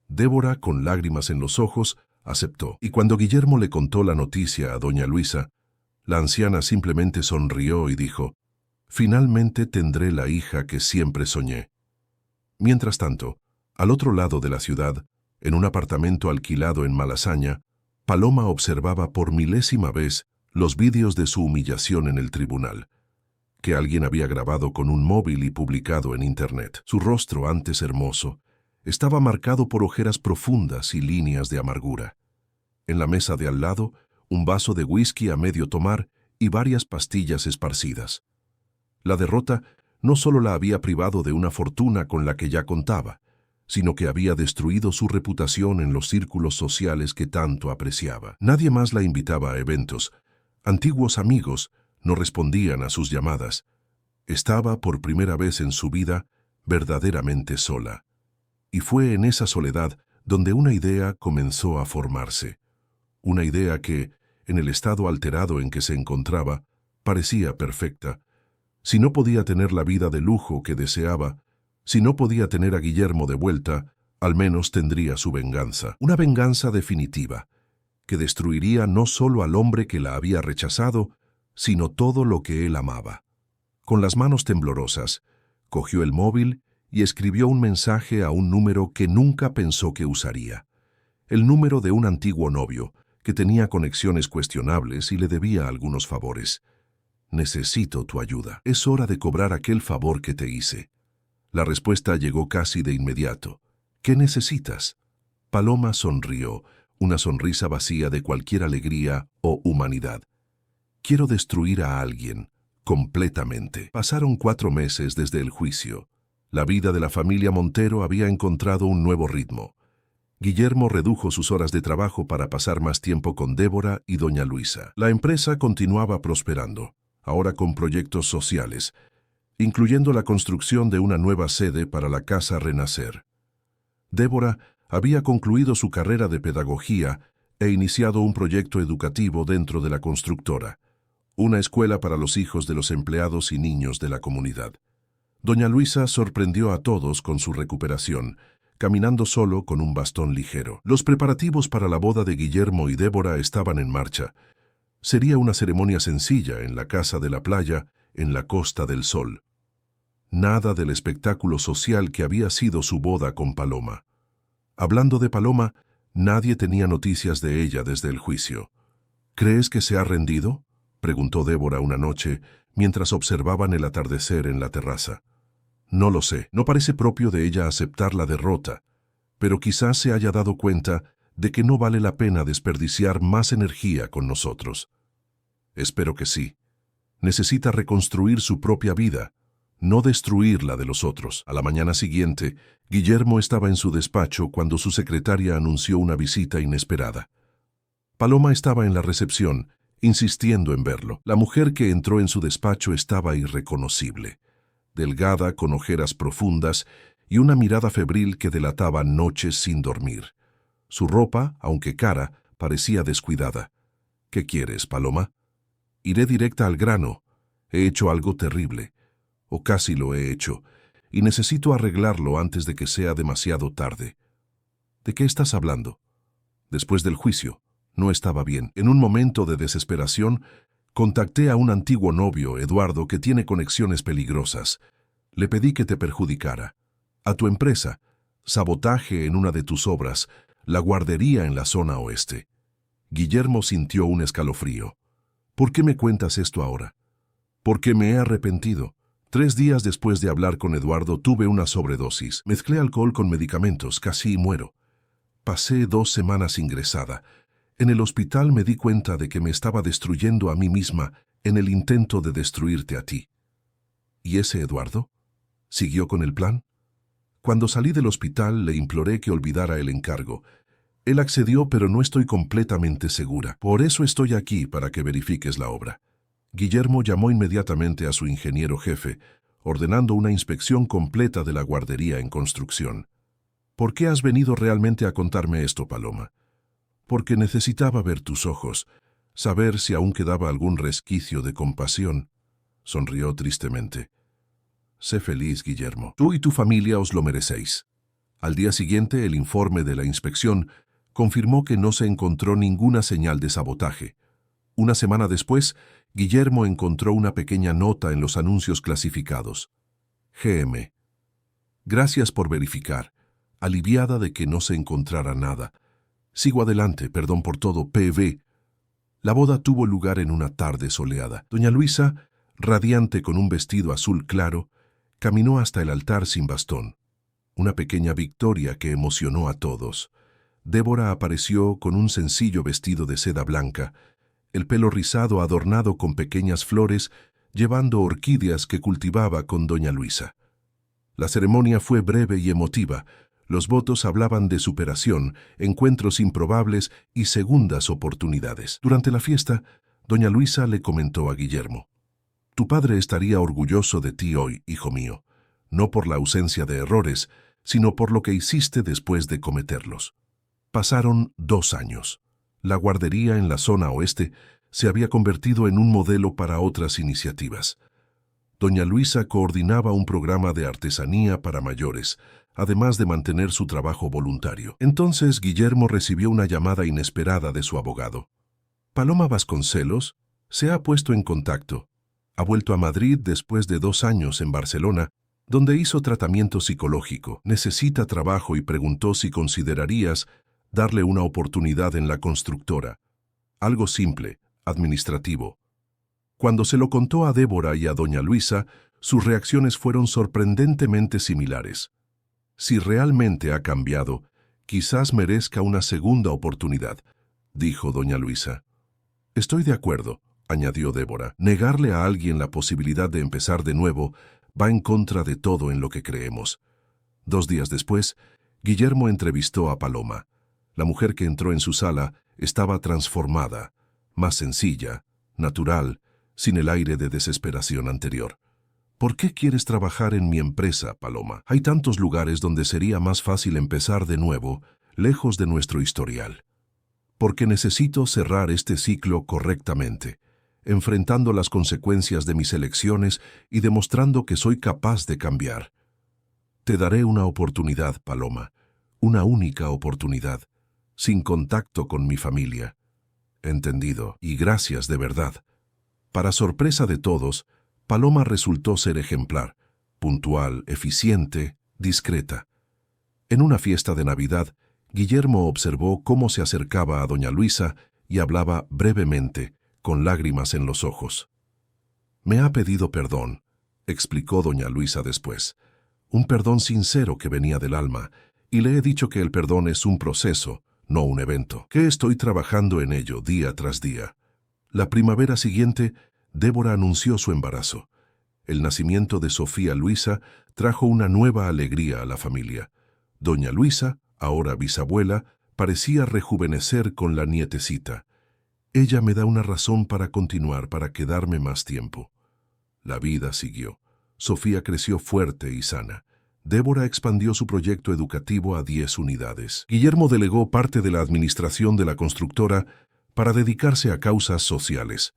Speaker 1: Débora, con lágrimas en los ojos, aceptó. Y cuando Guillermo le contó la noticia a doña Luisa, la anciana simplemente sonrió y dijo: «Finalmente tendré la hija que siempre soñé». Mientras tanto, al otro lado de la ciudad, en un apartamento alquilado en Malasaña, Paloma observaba por milésima vez los vídeos de su humillación en el tribunal, que alguien había grabado con un móvil y publicado en Internet. Su rostro, antes hermoso, estaba marcado por ojeras profundas y líneas de amargura. En la mesa de al lado, un vaso de whisky a medio tomar y varias pastillas esparcidas. La derrota no solo la había privado de una fortuna con la que ya contaba, sino que había destruido su reputación en los círculos sociales que tanto apreciaba. Nadie más la invitaba a eventos. Antiguos amigos no respondían a sus llamadas. Estaba, por primera vez en su vida, verdaderamente sola. Y fue en esa soledad donde una idea comenzó a formarse. Una idea que, en el estado alterado en que se encontraba, parecía perfecta. Si no podía tener la vida de lujo que deseaba, si no podía tener a Guillermo de vuelta, al menos tendría su venganza. Una venganza definitiva, que destruiría no solo al hombre que la había rechazado, sino todo lo que él amaba. Con las manos temblorosas, cogió el móvil y escribió un mensaje a un número que nunca pensó que usaría. El número de un antiguo novio, que tenía conexiones cuestionables y le debía algunos favores. «Necesito tu ayuda. Es hora de cobrar aquel favor que te hice». La respuesta llegó casi de inmediato. «¿Qué necesitas?» Paloma sonrió, una sonrisa vacía de cualquier alegría o humanidad. «Quiero destruir a alguien, completamente». Pasaron 4 meses desde el juicio. La vida de la familia Montero había encontrado un nuevo ritmo. Guillermo redujo sus horas de trabajo para pasar más tiempo con Débora y doña Luisa. La empresa continuaba prosperando, ahora con proyectos sociales, incluyendo la construcción de una nueva sede para la Casa Renacer. Débora había concluido su carrera de pedagogía e iniciado un proyecto educativo dentro de la constructora, una escuela para los hijos de los empleados y niños de la comunidad. Doña Luisa sorprendió a todos con su recuperación, caminando solo con un bastón ligero. Los preparativos para la boda de Guillermo y Débora estaban en marcha. Sería una ceremonia sencilla en la casa de la playa, en la Costa del Sol. Nada del espectáculo social que había sido su boda con Paloma. Hablando de Paloma, nadie tenía noticias de ella desde el juicio. «¿Crees que se ha rendido?», preguntó Débora una noche, mientras observaban el atardecer en la terraza. «No lo sé, no parece propio de ella aceptar la derrota, pero quizás se haya dado cuenta de que no vale la pena desperdiciar más energía con nosotros». «Espero que sí. Necesita reconstruir su propia vida, no destruir la de los otros». A la mañana siguiente, Guillermo estaba en su despacho cuando su secretaria anunció una visita inesperada. Paloma estaba en la recepción, insistiendo en verlo. La mujer que entró en su despacho estaba irreconocible, delgada, con ojeras profundas y una mirada febril que delataba noches sin dormir. Su ropa, aunque cara, parecía descuidada. «¿Qué quieres, Paloma?» «Iré directa al grano. He hecho algo terrible, o casi lo he hecho, y necesito arreglarlo antes de que sea demasiado tarde». «¿De qué estás hablando?» «Después del juicio. No estaba bien. En un momento de desesperación, contacté a un antiguo novio, Eduardo, que tiene conexiones peligrosas. Le pedí que te perjudicara. A tu empresa, sabotaje en una de tus obras, la guardería en la zona oeste». Guillermo sintió un escalofrío. «¿Por qué me cuentas esto ahora?» «Porque me he arrepentido. 3 días después de hablar con Eduardo tuve una sobredosis. Mezclé alcohol con medicamentos, casi muero. Pasé 2 semanas ingresada. En el hospital me di cuenta de que me estaba destruyendo a mí misma en el intento de destruirte a ti». «¿Y ese Eduardo?» ¿Siguió con el plan? Cuando salí del hospital le imploré que olvidara el encargo. Él accedió, pero no estoy completamente segura. Por eso estoy aquí, para que verifiques la obra. Guillermo llamó inmediatamente a su ingeniero jefe, ordenando una inspección completa de la guardería en construcción. ¿Por qué has venido realmente a contarme esto, Paloma? Porque necesitaba ver tus ojos, saber si aún quedaba algún resquicio de compasión. Sonrió tristemente. Sé feliz, Guillermo. Tú y tu familia os lo merecéis. Al día siguiente, el informe de la inspección confirmó que no se encontró ninguna señal de sabotaje. Una semana después, Guillermo encontró una pequeña nota en los anuncios clasificados. GM. Gracias por verificar. Aliviada de que no se encontrara nada. Sigo adelante, perdón por todo, PV. La boda tuvo lugar en una tarde soleada. Doña Luisa, radiante con un vestido azul claro, caminó hasta el altar sin bastón. Una pequeña victoria que emocionó a todos. Débora apareció con un sencillo vestido de seda blanca, el pelo rizado adornado con pequeñas flores, llevando orquídeas que cultivaba con doña Luisa. La ceremonia fue breve y emotiva. Los votos hablaban de superación, encuentros improbables y segundas oportunidades. Durante la fiesta, doña Luisa le comentó a Guillermo: «Tu padre estaría orgulloso de ti hoy, hijo mío, no por la ausencia de errores, sino por lo que hiciste después de cometerlos». Pasaron 2 años. La guardería en la zona oeste se había convertido en un modelo para otras iniciativas. Doña Luisa coordinaba un programa de artesanía para mayores, además de mantener su trabajo voluntario. Entonces Guillermo recibió una llamada inesperada de su abogado. Paloma Vasconcelos se ha puesto en contacto. Ha vuelto a Madrid después de 2 años en Barcelona, donde hizo tratamiento psicológico. Necesita trabajo y preguntó si considerarías darle una oportunidad en la constructora. Algo simple, administrativo. Cuando se lo contó a Débora y a doña Luisa, sus reacciones fueron sorprendentemente similares. Si realmente ha cambiado, quizás merezca una segunda oportunidad, dijo doña Luisa. Estoy de acuerdo, añadió Débora. Negarle a alguien la posibilidad de empezar de nuevo va en contra de todo en lo que creemos. 2 días después, Guillermo entrevistó a Paloma. La mujer que entró en su sala estaba transformada, más sencilla, natural, sin el aire de desesperación anterior. ¿Por qué quieres trabajar en mi empresa, Paloma? Hay tantos lugares donde sería más fácil empezar de nuevo, lejos de nuestro historial. Porque necesito cerrar este ciclo correctamente, enfrentando las consecuencias de mis elecciones y demostrando que soy capaz de cambiar. Te daré una oportunidad, Paloma, una única oportunidad, sin contacto con mi familia. Entendido, y gracias de verdad. Para sorpresa de todos, Paloma resultó ser ejemplar, puntual, eficiente, discreta. En una fiesta de Navidad, Guillermo observó cómo se acercaba a doña Luisa y hablaba brevemente, con lágrimas en los ojos. «Me ha pedido perdón», explicó doña Luisa después. «Un perdón sincero que venía del alma, y le he dicho que el perdón es un proceso, no un evento, que estoy trabajando en ello día tras día». La primavera siguiente, Débora anunció su embarazo. El nacimiento de Sofía Luisa trajo una nueva alegría a la familia. Doña Luisa, ahora bisabuela, parecía rejuvenecer con la nietecita. Ella me da una razón para continuar, para quedarme más tiempo. La vida siguió. Sofía creció fuerte y sana. Débora expandió su proyecto educativo a 10 unidades. Guillermo delegó parte de la administración de la constructora para dedicarse a causas sociales.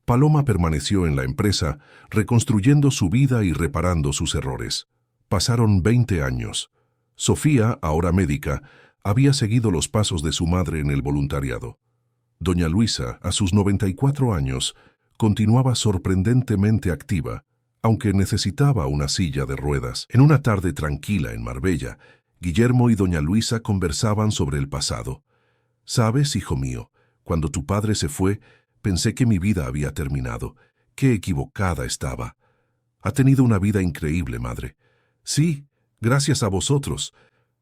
Speaker 1: Paloma permaneció en la empresa, reconstruyendo su vida y reparando sus errores. Pasaron 20 años. Sofía, ahora médica, había seguido los pasos de su madre en el voluntariado. Doña Luisa, a sus 94 años, continuaba sorprendentemente activa, aunque necesitaba una silla de ruedas. En una tarde tranquila en Marbella, Guillermo y doña Luisa conversaban sobre el pasado. «¿Sabes, hijo mío? Cuando tu padre se fue, pensé que mi vida había terminado. Qué equivocada estaba. Ha tenido una vida increíble, madre. Sí, gracias a vosotros.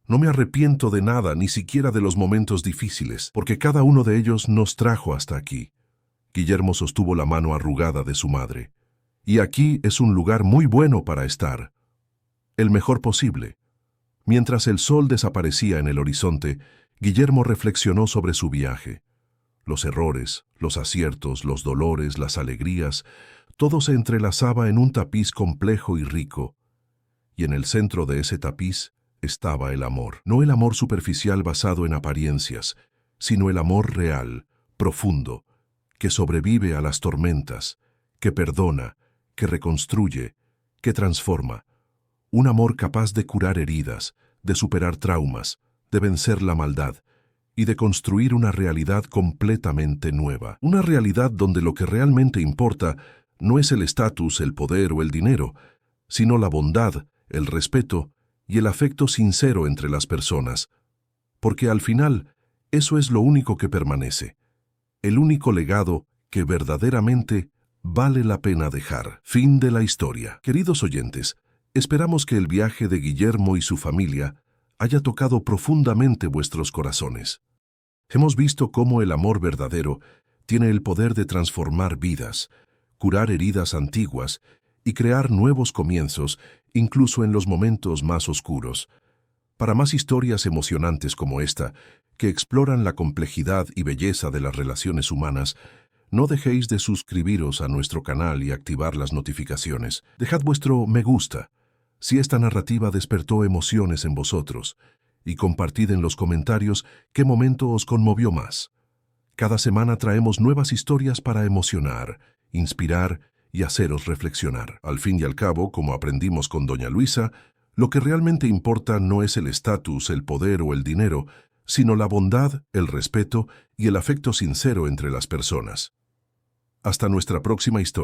Speaker 1: No me arrepiento de nada, ni siquiera de los momentos difíciles, porque cada uno de ellos nos trajo hasta aquí». Guillermo sostuvo la mano arrugada de su madre. «Y aquí es un lugar muy bueno para estar». el mejor posible. Mientras el sol desaparecía en el horizonte, Guillermo reflexionó sobre su viaje. Los errores, los aciertos, los dolores, las alegrías, todo se entrelazaba en un tapiz complejo y rico. Y en el centro de ese tapiz estaba el amor. No el amor superficial basado en apariencias, sino el amor real, profundo, que sobrevive a las tormentas, que perdona, que reconstruye, que transforma. Un amor capaz de curar heridas, de superar traumas, de vencer la maldad y de construir una realidad completamente nueva. Una realidad donde lo que realmente importa no es el estatus, el poder o el dinero, sino la bondad, el respeto y el afecto sincero entre las personas. Porque al final, eso es lo único que permanece. El único legado que verdaderamente vale la pena dejar. Fin de la historia. Queridos oyentes, esperamos que el viaje de Guillermo y su familia haya tocado profundamente vuestros corazones. Hemos visto cómo el amor verdadero tiene el poder de transformar vidas, curar heridas antiguas y crear nuevos comienzos, incluso en los momentos más oscuros. Para más historias emocionantes como esta, que exploran la complejidad y belleza de las relaciones humanas, no dejéis de suscribiros a nuestro canal y activar las notificaciones. Dejad vuestro me gusta si esta narrativa despertó emociones en vosotros, y compartid en los comentarios qué momento os conmovió más. Cada semana traemos nuevas historias para emocionar, inspirar y haceros reflexionar. Al fin y al cabo, como aprendimos con Doña Luisa, lo que realmente importa no es el estatus, el poder o el dinero, sino la bondad, el respeto y el afecto sincero entre las personas. Hasta nuestra próxima historia.